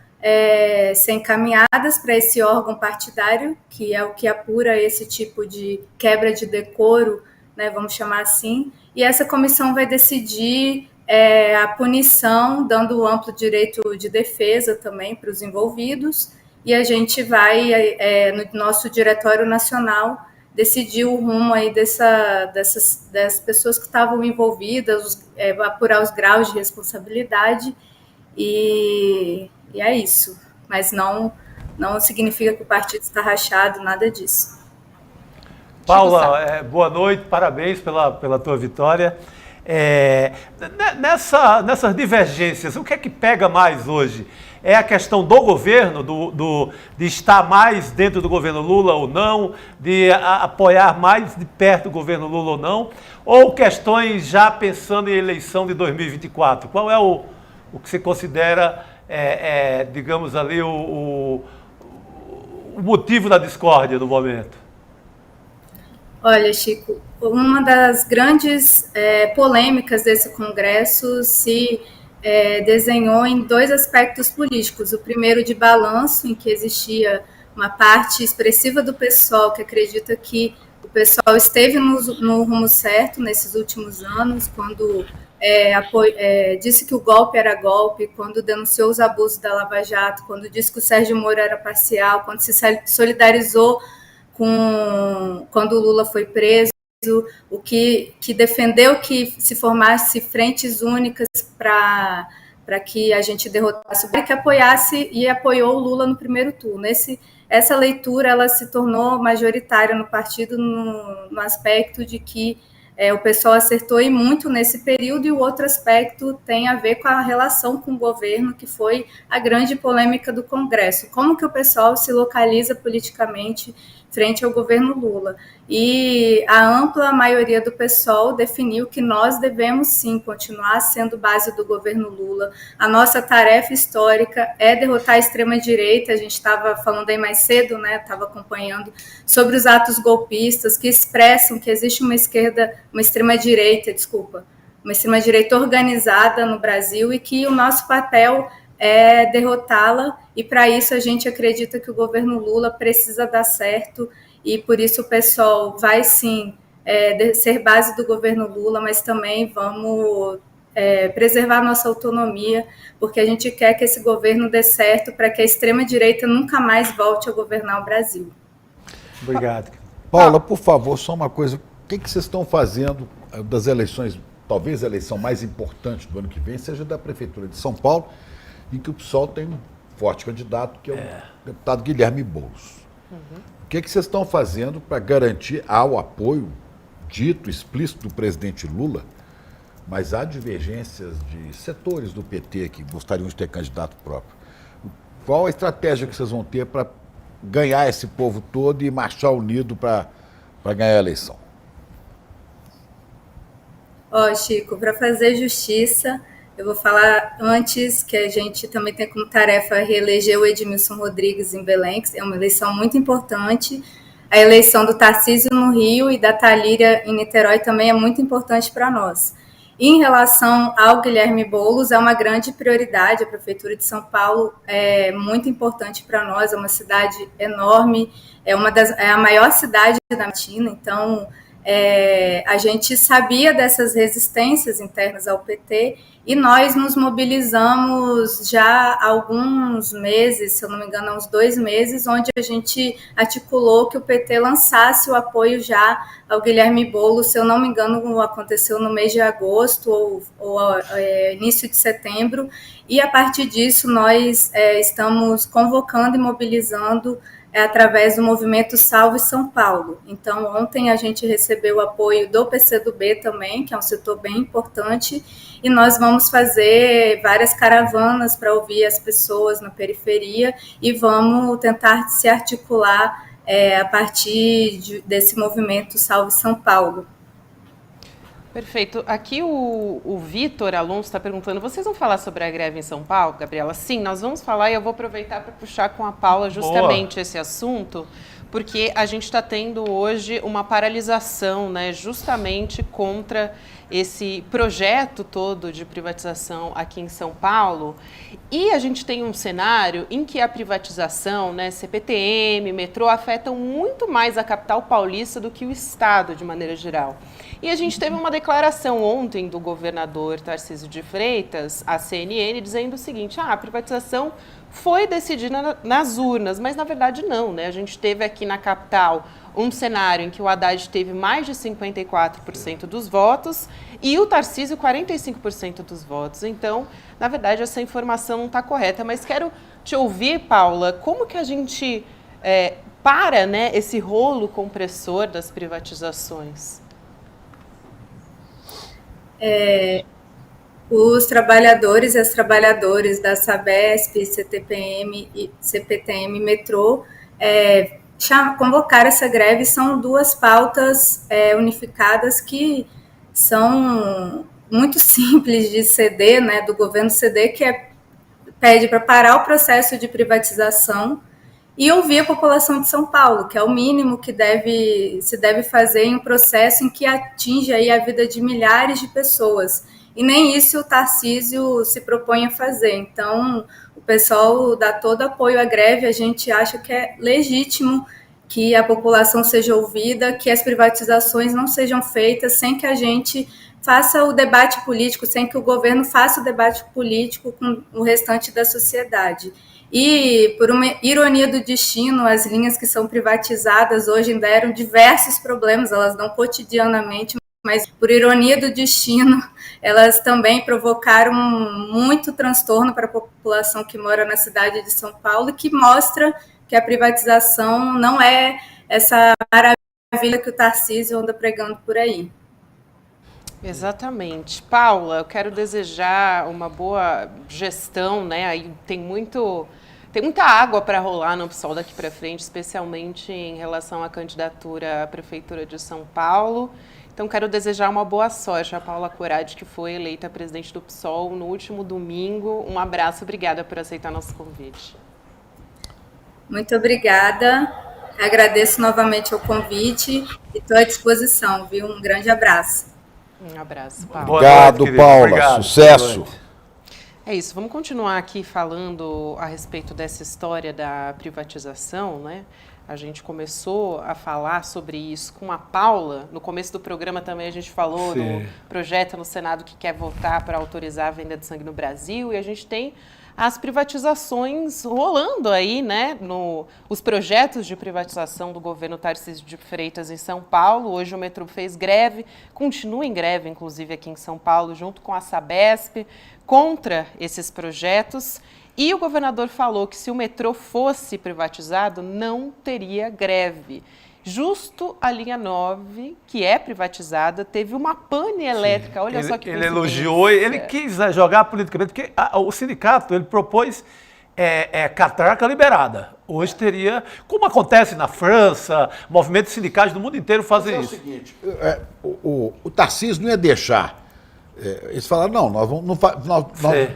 ser encaminhadas para esse órgão partidário, que é o que apura esse tipo de quebra de decoro, né, vamos chamar assim, e essa comissão vai decidir a punição, dando amplo direito de defesa também para os envolvidos, e a gente vai, no nosso Diretório Nacional, decidir o rumo aí das pessoas que estavam envolvidas, apurar os graus de responsabilidade, e é isso. Mas não significa que o partido está rachado, nada disso. Paula, boa noite, parabéns pela tua vitória. Nessas divergências, o que é que pega mais hoje? É a questão do governo, de estar mais dentro do governo Lula ou não, de apoiar mais de perto o governo Lula ou não, ou questões já pensando em eleição de 2024? Qual é o que você considera, digamos ali, o motivo da discórdia no momento? Olha, Chico, uma das grandes polêmicas desse Congresso se desenhou em 2 aspectos políticos. O primeiro de balanço, em que existia uma parte expressiva do PSOL que acredita que o PSOL esteve no rumo certo nesses últimos anos, quando disse que o golpe era golpe, quando denunciou os abusos da Lava Jato, quando disse que o Sérgio Moro era parcial, quando se solidarizou quando o Lula foi preso, o que defendeu que se formasse frentes únicas para que a gente derrotasse, que apoiasse e apoiou o Lula no primeiro turno. Essa leitura ela se tornou majoritária no partido no aspecto de que o pessoal acertou e muito nesse período, e o outro aspecto tem a ver com a relação com o governo, que foi a grande polêmica do Congresso. Como que o pessoal se localiza politicamente frente ao governo Lula? E a ampla maioria do PSOL definiu que nós devemos sim continuar sendo base do governo Lula. A nossa tarefa histórica é derrotar a extrema-direita. A gente estava falando aí mais cedo, né? Estava acompanhando sobre os atos golpistas que expressam que existe uma extrema-direita, uma extrema-direita organizada no Brasil e que o nosso papel é derrotá-la, e para isso a gente acredita que o governo Lula precisa dar certo, e por isso o PSOL vai sim ser base do governo Lula, mas também vamos preservar nossa autonomia, porque a gente quer que esse governo dê certo para que a extrema-direita nunca mais volte a governar o Brasil. Obrigado. Paula, por favor, só uma coisa. O que vocês estão fazendo das eleições, talvez a eleição mais importante do ano que vem seja da Prefeitura de São Paulo, em que o PSOL tem um forte candidato, que é o deputado Guilherme Boulos. O que vocês estão fazendo para garantir o apoio dito, explícito do presidente Lula, mas há divergências de setores do PT que gostariam de ter candidato próprio? Qual a estratégia que vocês vão ter para ganhar esse povo todo e marchar unido para ganhar a eleição? Chico, para fazer justiça, eu vou falar antes que a gente também tem como tarefa reeleger o Edmilson Rodrigues em Belém, que é uma eleição muito importante. A eleição do Tarcísio no Rio e da Thalíria em Niterói também é muito importante para nós. Em relação ao Guilherme Boulos, é uma grande prioridade. A Prefeitura de São Paulo é muito importante para nós, é uma cidade enorme, é a maior cidade da Argentina, então a gente sabia dessas resistências internas ao PT e nós nos mobilizamos já há alguns meses, se eu não me engano, há uns 2 meses, onde a gente articulou que o PT lançasse o apoio já ao Guilherme Boulos. Se eu não me engano, aconteceu no mês de agosto ou início de setembro, e a partir disso nós estamos convocando e mobilizando através do movimento Salve São Paulo. Então, ontem a gente recebeu o apoio do PCdoB também, que é um setor bem importante, e nós vamos fazer várias caravanas para ouvir as pessoas na periferia e vamos tentar se articular a partir desse movimento Salve São Paulo. Perfeito. Aqui o Vitor Alonso está perguntando, vocês vão falar sobre a greve em São Paulo, Gabriela? Sim, nós vamos falar, e eu vou aproveitar para puxar com a Paula justamente esse assunto, porque a gente está tendo hoje uma paralisação, né, justamente contra esse projeto todo de privatização aqui em São Paulo, e a gente tem um cenário em que a privatização, né, CPTM, metrô, afetam muito mais a capital paulista do que o estado de maneira geral. E a gente teve uma declaração ontem do governador Tarcísio de Freitas, à CNN, dizendo o seguinte, a privatização foi decidida nas urnas, mas na verdade não, né? A gente teve aqui na capital um cenário em que o Haddad teve mais de 54% dos votos e o Tarcísio 45% dos votos. Então, na verdade, essa informação não está correta, mas quero te ouvir, Paula, como que a gente para, né, esse rolo compressor das privatizações? Os trabalhadores e as trabalhadoras da Sabesp, CTPM e CPTM Metrô convocaram essa greve. São 2 pautas unificadas que são muito simples de ceder, né, do governo ceder, que pede para parar o processo de privatização e ouvir a população de São Paulo, que é o mínimo que se deve fazer em um processo em que atinge aí a vida de milhares de pessoas. E nem isso o Tarcísio se propõe a fazer. Então, o pessoal dá todo apoio à greve, a gente acha que é legítimo que a população seja ouvida, que as privatizações não sejam feitas sem que a gente faça o debate político, sem que o governo faça o debate político com o restante da sociedade. E, por uma ironia do destino, as linhas que são privatizadas hoje deram diversos problemas, elas dão cotidianamente, mas, por ironia do destino, elas também provocaram muito transtorno para a população que mora na cidade de São Paulo, que mostra que a privatização não é essa maravilha que o Tarcísio anda pregando por aí. Exatamente. Paula, eu quero desejar uma boa gestão, né? Aí tem muita água para rolar no PSOL daqui para frente, especialmente em relação à candidatura à Prefeitura de São Paulo. Então, quero desejar uma boa sorte à Paula Corade, que foi eleita presidente do PSOL no último domingo. Um abraço, obrigada por aceitar nosso convite. Muito obrigada, agradeço novamente o convite e estou à disposição, viu? Um grande abraço. Um abraço, Paulo. Obrigado, noite, Paula. Obrigado. Sucesso. É isso, vamos continuar aqui falando a respeito dessa história da privatização, né? A gente começou a falar sobre isso com a Paula. No começo do programa também a gente falou do projeto no Senado que quer votar para autorizar a venda de sangue no Brasil. E a gente tem as privatizações rolando aí, né? Os projetos de privatização do governo Tarcísio de Freitas em São Paulo. Hoje o metrô fez greve, continua em greve, inclusive aqui em São Paulo, junto com a Sabesp, contra esses projetos. E o governador falou que se o metrô fosse privatizado, não teria greve. Justo a linha 9, que é privatizada, teve uma pane elétrica. Olha só que ele elogiou, ele quis jogar politicamente, porque o sindicato ele propôs catraca liberada. Hoje teria, como acontece na França, movimentos sindicais do mundo inteiro fazem isso. É o seguinte, o Tarcísio não ia deixar. Eles falaram, não,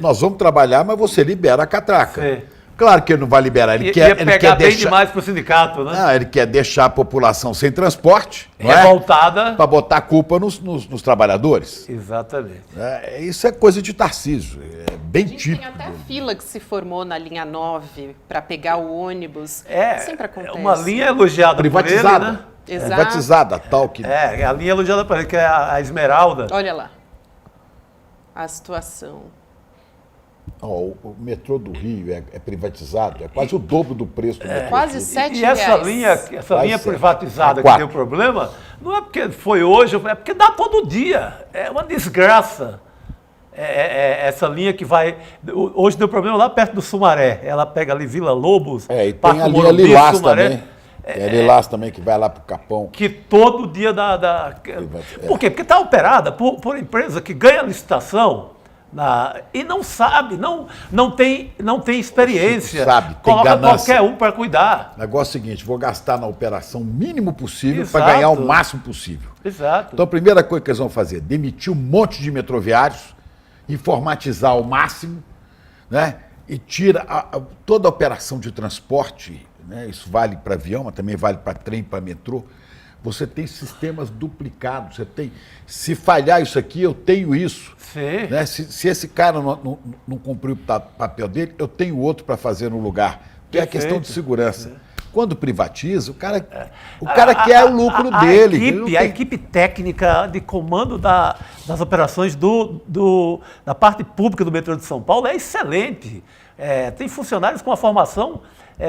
nós vamos trabalhar, mas você libera a catraca. Sim. Claro que ele não vai liberar, ele ia pegar bem demais para o sindicato, né? Ele quer deixar a população sem transporte, revoltada, para botar a culpa nos trabalhadores. Exatamente. Isso é coisa de Tarcísio, é bem típico. Tem até a fila que se formou na linha 9 para pegar o ônibus. Sempre acontece. Uma linha elogiada privatizada, por ele, né? Exato. Privatizada, tal que... a linha elogiada por ele, que é a Esmeralda. Olha lá a situação. O metrô do Rio é privatizado, é quase o dobro do preço do metrô. Quase R$7. E essa linha privatizada que deu problema, não é porque foi hoje, é porque dá todo dia. É uma desgraça. Essa linha que vai... Hoje deu problema lá perto do Sumaré. Ela pega ali Vila Lobos, e tem a linha Lilás também. Tem a Lilás também, que vai lá para o Capão. Que todo dia dá... Por quê? Porque está operada por empresa que ganha licitação e não sabe, não tem experiência. Sabe, tem coloca ganância. Qualquer um para cuidar. O negócio é o seguinte, vou gastar na operação o mínimo possível para ganhar o máximo possível. Exato. Então a primeira coisa que eles vão fazer, demitir um monte de metroviários, informatizar ao máximo, né? E tira toda a operação de transporte, né? Isso vale para avião, mas também vale para trem, para metrô. Você tem sistemas duplicados, se falhar isso aqui, eu tenho isso. Sim. Né? Se esse cara não cumprir o papel dele, eu tenho outro para fazer no lugar. Porque é a questão de segurança. Quando privatiza, o cara quer o lucro dele. A equipe técnica de comando das operações da parte pública do metrô de São Paulo é excelente. Tem funcionários com uma formação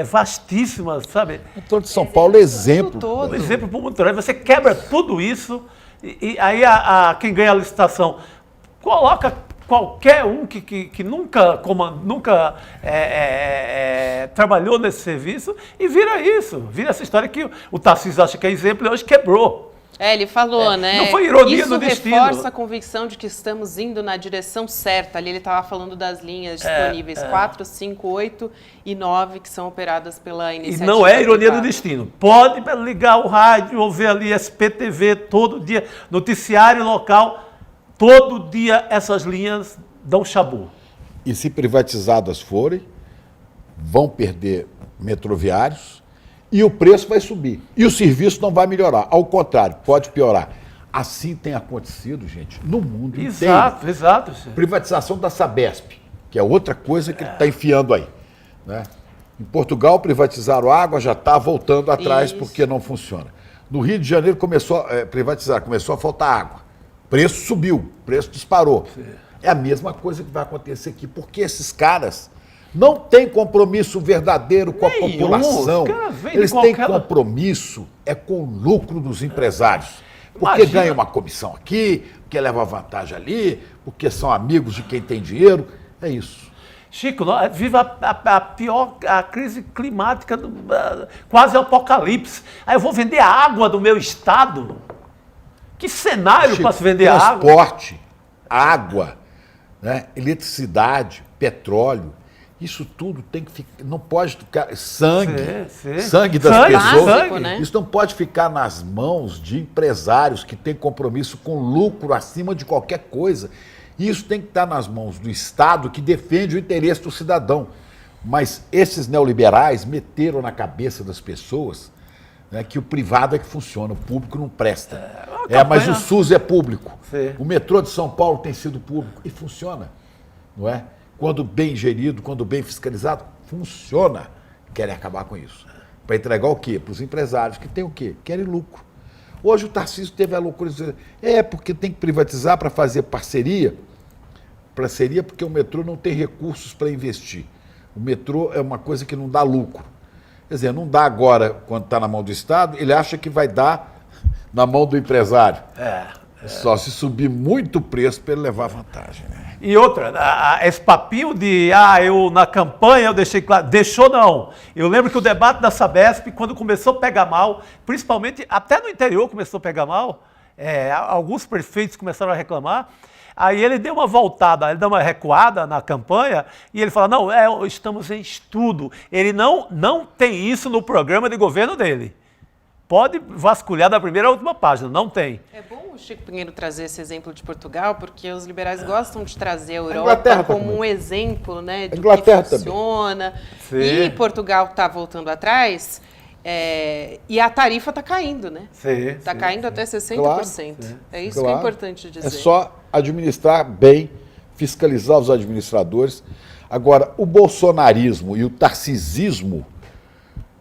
vastíssima, sabe? O metrô de São Paulo é exemplo. Exemplo para o mundo. Você quebra tudo isso e aí quem ganha a licitação coloca qualquer um que nunca trabalhou nesse serviço e vira essa história que o Tarcísio acha que é exemplo e hoje quebrou. Ele falou, né? Não foi ironia do destino. Isso reforça a convicção de que estamos indo na direção certa. Ali ele estava falando das linhas disponíveis 4, 5, 8 e 9, que são operadas pela iniciativa. E não é ironia do destino. Pode ligar o rádio ou ver ali SPTV todo dia, noticiário local, todo dia essas linhas dão chabu. E se privatizadas forem, vão perder metroviários, e o preço vai subir. E o serviço não vai melhorar. Ao contrário, pode piorar. Assim tem acontecido, gente, no mundo inteiro. Exato. Privatização da Sabesp, que é outra coisa que ele está enfiando aí. Né? Em Portugal, privatizaram a água, já está voltando atrás porque não funciona. No Rio de Janeiro, começou a faltar água. Preço subiu, preço disparou. Sim. É a mesma coisa que vai acontecer aqui, porque esses caras não têm compromisso verdadeiro com a população. Eles têm compromisso com o lucro dos empresários. Porque ganham uma comissão aqui, porque levam vantagem ali, porque são amigos de quem tem dinheiro. É isso. Chico, vive a crise climática, quase apocalipse. Aí eu vou vender a água do meu estado? Que cenário para se vender a água? Transporte, água, né? Eletricidade, petróleo. Isso tudo tem que ficar, não pode ficar, sangue das pessoas, básico, né? Isso não pode ficar nas mãos de empresários que têm compromisso com lucro acima de qualquer coisa. Isso tem que estar nas mãos do Estado que defende o interesse do cidadão. Mas esses neoliberais meteram na cabeça das pessoas, né, que o privado é que funciona, o público não presta. Mas o SUS é público. Sim. O metrô de São Paulo tem sido público e funciona, não é? Quando bem gerido, quando bem fiscalizado, funciona. Querem acabar com isso. Para entregar o quê? Para os empresários que têm o quê? Querem lucro. Hoje o Tarcísio teve a loucura de dizer, porque tem que privatizar para fazer parceria, porque o metrô não tem recursos para investir. O metrô é uma coisa que não dá lucro. Quer dizer, não dá agora, quando está na mão do Estado, ele acha que vai dar na mão do empresário. Só se subir muito o preço para ele levar vantagem. Né? E outra, esse papinho de, eu na campanha eu deixei claro, deixou não. Eu lembro que o debate da Sabesp, quando começou a pegar mal, principalmente até no interior começou a pegar mal, alguns prefeitos começaram a reclamar, aí ele deu uma voltada, ele deu uma recuada na campanha e ele fala, não, estamos em estudo. Ele não tem isso no programa de governo dele. Pode vasculhar da primeira à última página, não tem. É bom o Chico Pinheiro trazer esse exemplo de Portugal, porque os liberais gostam de trazer a Europa como um exemplo, né, do que funciona. E Portugal está voltando atrás, e a tarifa está caindo, né? Está caindo até 60%. Claro, é isso que é importante dizer. É só administrar bem, fiscalizar os administradores. Agora, o bolsonarismo e o tarcisismo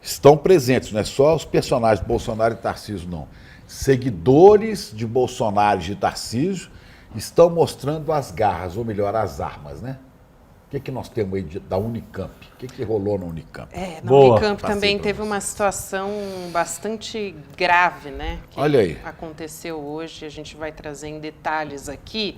estão presentes, não é só os personagens Bolsonaro e Tarcísio, não. Seguidores de Bolsonaro e de Tarcísio estão mostrando as garras, ou melhor, as armas, né? O que nós temos aí da Unicamp? O que rolou na Unicamp? Na Unicamp também teve uma situação bastante grave, né? Que Olha aí. Aconteceu hoje, a gente vai trazer em detalhes aqui.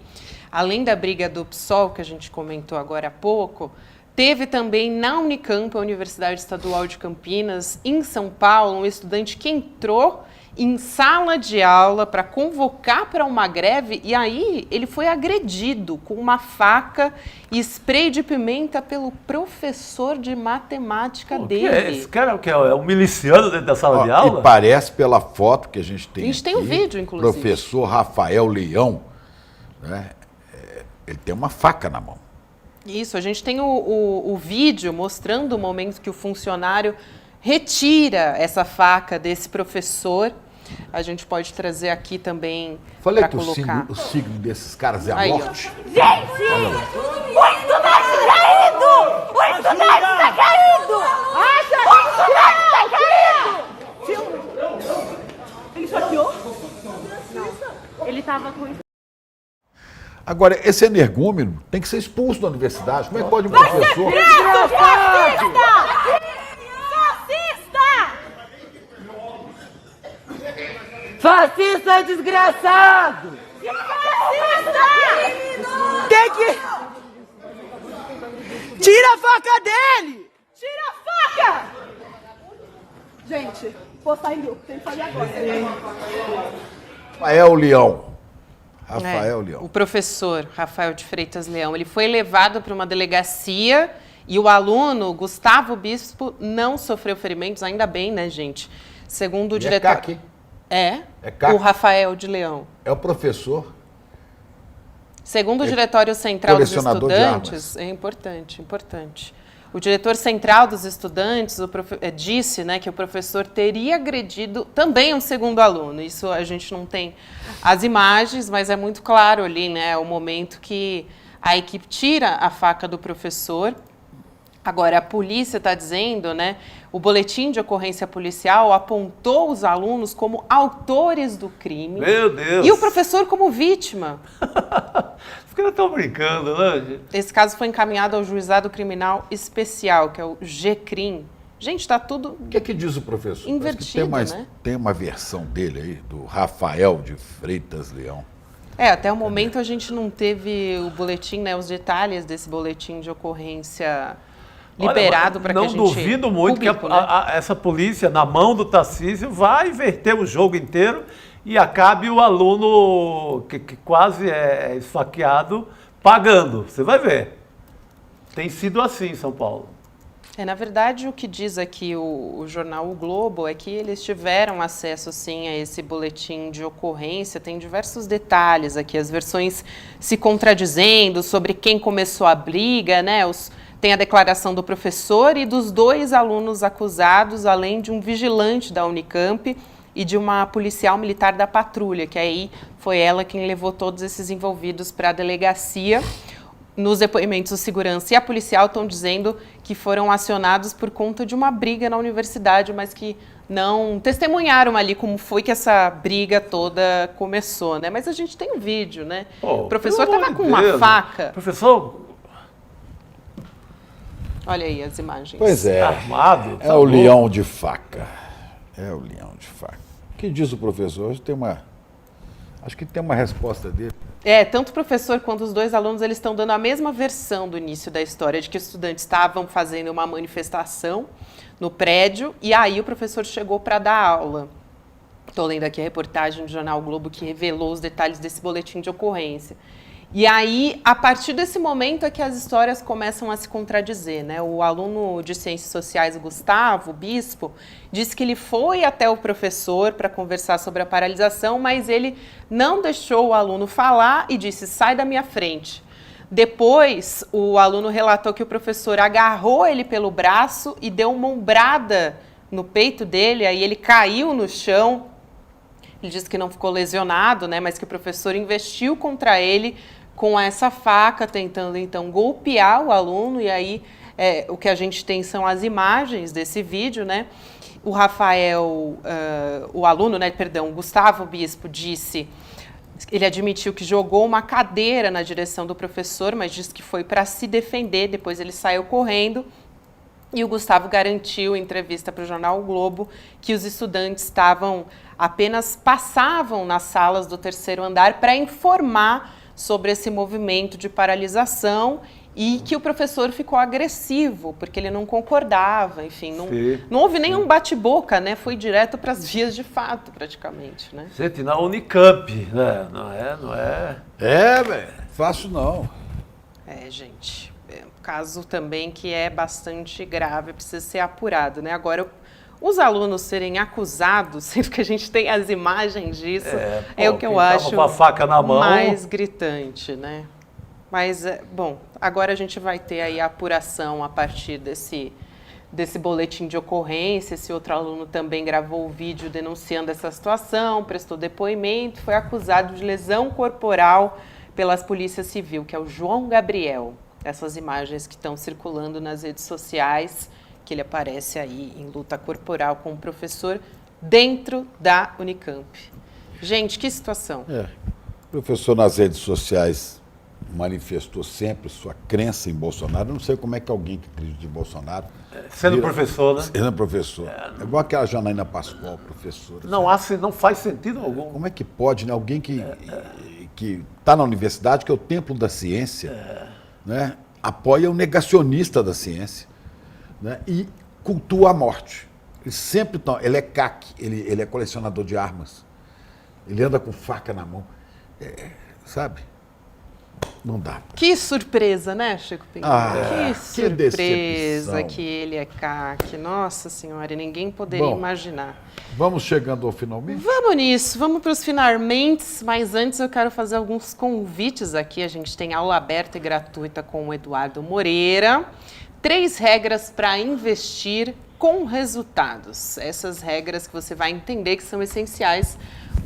Além da briga do PSOL, que a gente comentou agora há pouco, teve também na Unicamp, a Universidade Estadual de Campinas, em São Paulo, um estudante que entrou em sala de aula para convocar para uma greve e aí ele foi agredido com uma faca e spray de pimenta pelo professor de matemática dele. Esse cara é um miliciano dentro da sala de aula? E parece pela foto que a gente tem. A gente tem um vídeo, inclusive. Professor Rafael Leão, né? Ele tem uma faca na mão. Isso, a gente tem o vídeo mostrando o momento que o funcionário retira essa faca desse professor. A gente pode trazer aqui também para colocar. O signo desses caras é a aí, morte. Gente! O estudante está caído! O estudante está caído! O estudante está caído! Ele sorteou? Não. Ele estava com isso. Agora, esse energúmeno tem que ser expulso da universidade. Como é que pode um professor... Fascista desgraçado! Fascista! Tem que... Tira a faca dele! Tira a faca! Gente, vou sair em grupo, tem que fazer agora. Rafael Leão. Rafael Leão. O professor Rafael de Freitas Leão, ele foi levado para uma delegacia e o aluno, Gustavo Bispo, não sofreu ferimentos, ainda bem, né, gente? Segundo o diretor... o Rafael de Leão. É o professor. Segundo o Diretório Central dos Estudantes, é importante. O diretor central dos estudantes disse, né, que o professor teria agredido também um segundo aluno. Isso a gente não tem as imagens, mas é muito claro ali, né, o momento que a equipe tira a faca do professor. Agora, a polícia está dizendo, né, o boletim de ocorrência policial apontou os alunos como autores do crime. Meu Deus! E o professor como vítima. Os caras estão brincando, né? Esse caso foi encaminhado ao Juizado Criminal Especial, que é o GCRIM. Gente, está tudo O que é que diz o professor? invertido, né? Tem uma versão dele aí, do Rafael de Freitas Leão. Até o momento a gente não teve o boletim, né, os detalhes desse boletim de ocorrência liberado para que a gente... Não duvido muito público, que essa polícia, na mão do Tarcísio, vai inverter o jogo inteiro e acabe o aluno que quase é esfaqueado pagando. Você vai ver. Tem sido assim em São Paulo. Na verdade, o que diz aqui o jornal O Globo é que eles tiveram acesso, sim, a esse boletim de ocorrência. Tem diversos detalhes aqui, as versões se contradizendo sobre quem começou a briga, né? Tem a declaração do professor e dos 2 alunos acusados, além de um vigilante da Unicamp e de uma policial militar da patrulha, que aí foi ela quem levou todos esses envolvidos para a delegacia. Nos depoimentos, o segurança e a policial estão dizendo que foram acionados por conta de uma briga na universidade, mas que não testemunharam ali como foi que essa briga toda começou, né? Mas a gente tem um vídeo, né? O professor estava com uma faca. Professor... Olha aí as imagens. Pois é. Armado. É o leão de faca. É o leão de faca. O que diz o professor? Acho que tem uma resposta dele. Tanto o professor quanto os dois alunos, eles estão dando a mesma versão do início da história, de que os estudantes estavam fazendo uma manifestação no prédio e aí o professor chegou para dar aula. Estou lendo aqui a reportagem do Jornal Globo que revelou os detalhes desse boletim de ocorrência. E aí, a partir desse momento é que as histórias começam a se contradizer, né? O aluno de Ciências Sociais, Gustavo Bispo, disse que ele foi até o professor para conversar sobre a paralisação, mas ele não deixou o aluno falar e disse, sai da minha frente. Depois, o aluno relatou que o professor agarrou ele pelo braço e deu uma ombrada no peito dele, aí ele caiu no chão. Ele disse que não ficou lesionado, né, mas que o professor investiu contra ele com essa faca, tentando então golpear o aluno, e aí o que a gente tem são as imagens desse vídeo, né? O Rafael, o aluno, né, perdão, Gustavo Bispo disse, ele admitiu que jogou uma cadeira na direção do professor, mas disse que foi para se defender, depois ele saiu correndo. E o Gustavo garantiu em entrevista para o Jornal o Globo que os estudantes passavam nas salas do terceiro andar para informar sobre esse movimento de paralisação e que o professor ficou agressivo, porque ele não concordava, enfim, não houve nenhum bate-boca, né? Foi direto para as vias de fato, praticamente, né? Gente, na Unicamp, né? Não é... velho, fácil não. Gente, um caso também que é bastante grave, precisa ser apurado, né? Agora, os alunos serem acusados, sendo que a gente tem as imagens disso, é o que eu acho com a faca na mão, mais gritante, né? Mas, bom, agora a gente vai ter aí a apuração a partir desse boletim de ocorrência. Esse outro aluno também gravou o vídeo denunciando essa situação, prestou depoimento, foi acusado de lesão corporal pelas polícias civil, que é o João Gabriel. Essas imagens que estão circulando nas redes sociais, que ele aparece aí em luta corporal com o professor dentro da Unicamp. Gente, que situação. O professor nas redes sociais manifestou sempre sua crença em Bolsonaro. Eu não sei como é que alguém que acredita em Bolsonaro... Sendo professor, né? Sendo professor. É igual aquela Janaína Pascoal, professora. Não faz sentido algum. Como é que pode, né? Alguém que está na universidade, que é o templo da ciência, né? Apoia o negacionista da ciência, né? E cultua a morte. Ele é CAC, ele é colecionador de armas. Ele anda com faca na mão. Sabe? Não dá. Que surpresa, né, Chico Pinheiro? Que surpresa decepção. Que ele é CAC. Nossa Senhora, e ninguém poderia imaginar. Vamos chegando ao finalmente? Vamos nisso, vamos para os finalmente, mas antes eu quero fazer alguns convites aqui. A gente tem aula aberta e gratuita com o Eduardo Moreira. 3 regras para investir com resultados. Essas regras que você vai entender que são essenciais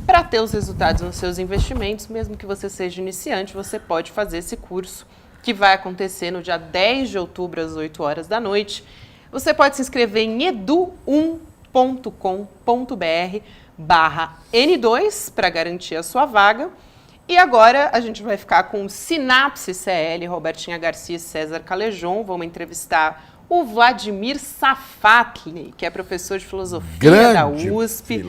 para ter os resultados nos seus investimentos. Mesmo que você seja iniciante, você pode fazer esse curso que vai acontecer no dia 10 de outubro, às 8 horas da noite. Você pode se inscrever em edu1.com.br/N2 para garantir a sua vaga. E agora a gente vai ficar com Sinapse CL, Robertinha Garcia e César Calejon. Vamos entrevistar o Vladimir Safatli, que é professor de filosofia da USP,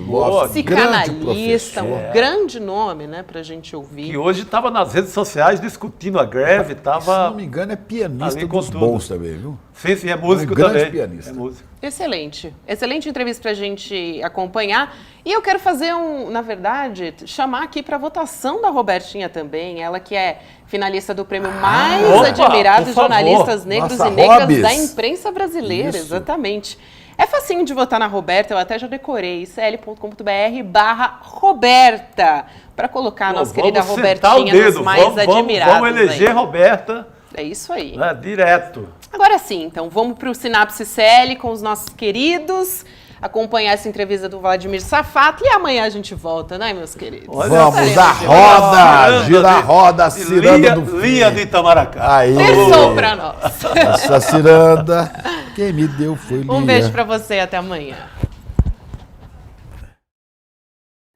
psicanalista, um grande nome, né, para a gente ouvir. Que hoje estava nas redes sociais discutindo a greve, estava... Se não me engano, é pianista dos bons também, viu? Sim, é músico também. Grande pianista. É músico. Excelente. Excelente entrevista para a gente acompanhar. E eu quero fazer na verdade, chamar aqui para votação da Robertinha também, ela que é finalista do prêmio mais admirado de jornalistas negros e negras da imprensa brasileira. Isso. Exatamente. É facinho de votar na Roberta, eu até já decorei, cl.com.br/Roberta, para colocar a nossa querida Robertinha nos mais admirados. Vamos eleger aí. Roberta. É isso aí. Direto. Agora sim, então, vamos para o Sinapse CL com os nossos queridos. acompanhar essa entrevista do Vladimir Safato. E amanhã a gente volta, né, meus queridos? Vamos à roda! Gira a roda, a ciranda do fim. Lia do Itamaracá. Aí. Pensou pra nós. Essa ciranda, quem me deu foi Lia. Um beijo pra você e até amanhã.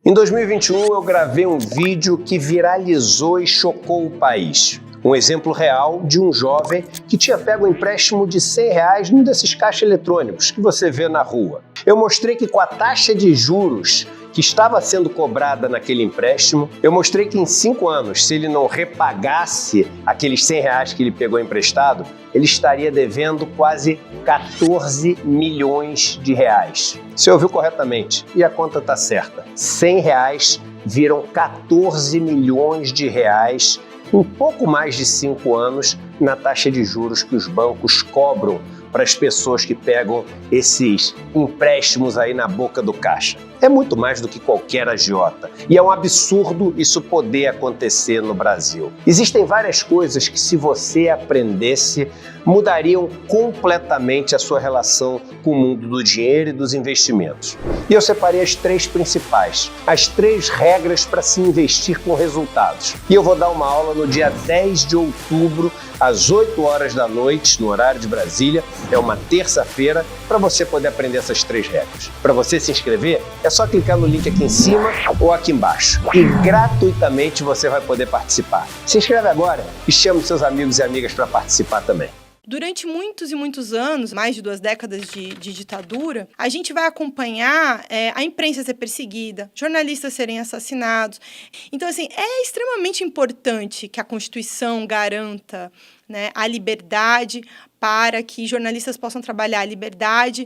Em 2021, eu gravei um vídeo que viralizou e chocou o país. Um exemplo real de um jovem que tinha pego um empréstimo de R$100 num desses caixas eletrônicos que você vê na rua. Eu mostrei que com a taxa de juros que estava sendo cobrada naquele empréstimo, eu mostrei que em 5 anos, se ele não repagasse aqueles R$100 que ele pegou emprestado, ele estaria devendo quase 14 milhões de reais. Você ouviu corretamente e a conta está certa. R$100 viram 14 milhões de reais em pouco mais de 5 anos na taxa de juros que os bancos cobram para as pessoas que pegam esses empréstimos aí na boca do caixa. É muito mais do que qualquer agiota. E é um absurdo isso poder acontecer no Brasil. Existem várias coisas que, se você aprendesse, mudariam completamente a sua relação com o mundo do dinheiro e dos investimentos. E eu separei as 3 principais, as 3 regras para se investir com resultados. E eu vou dar uma aula no dia 10 de outubro, às 8 horas da noite, no horário de Brasília. É uma terça-feira, para você poder aprender essas 3 regras. Para você se inscrever, é só clicar no link aqui em cima ou aqui embaixo. E gratuitamente você vai poder participar. Se inscreve agora e chame seus amigos e amigas para participar também. Durante muitos e muitos anos, mais de 2 décadas de ditadura, a gente vai acompanhar a imprensa ser perseguida, jornalistas serem assassinados. Então, assim, é extremamente importante que a Constituição garanta, né, a liberdade para que jornalistas possam trabalhar a liberdade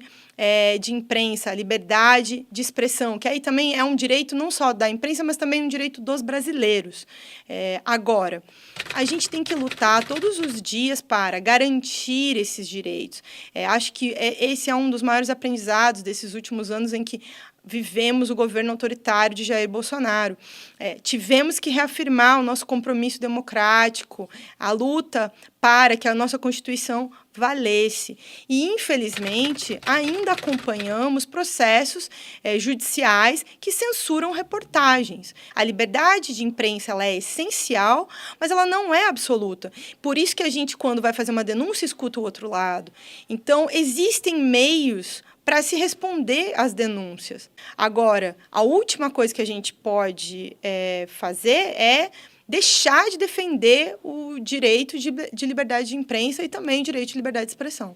de imprensa, a liberdade de expressão, que aí também é um direito não só da imprensa, mas também um direito dos brasileiros. Agora, a gente tem que lutar todos os dias para garantir esses direitos. Acho que esse é um dos maiores aprendizados desses últimos anos em que vivemos o governo autoritário de Jair Bolsonaro. Tivemos que reafirmar o nosso compromisso democrático, a luta para que a nossa Constituição valesse. E, infelizmente, ainda acompanhamos processos judiciais que censuram reportagens. A liberdade de imprensa ela é essencial, mas ela não é absoluta. Por isso que a gente, quando vai fazer uma denúncia, escuta o outro lado. Então, existem meios para se responder às denúncias. Agora, a última coisa que a gente pode fazer é deixar de defender o direito de liberdade de imprensa e também o direito de liberdade de expressão.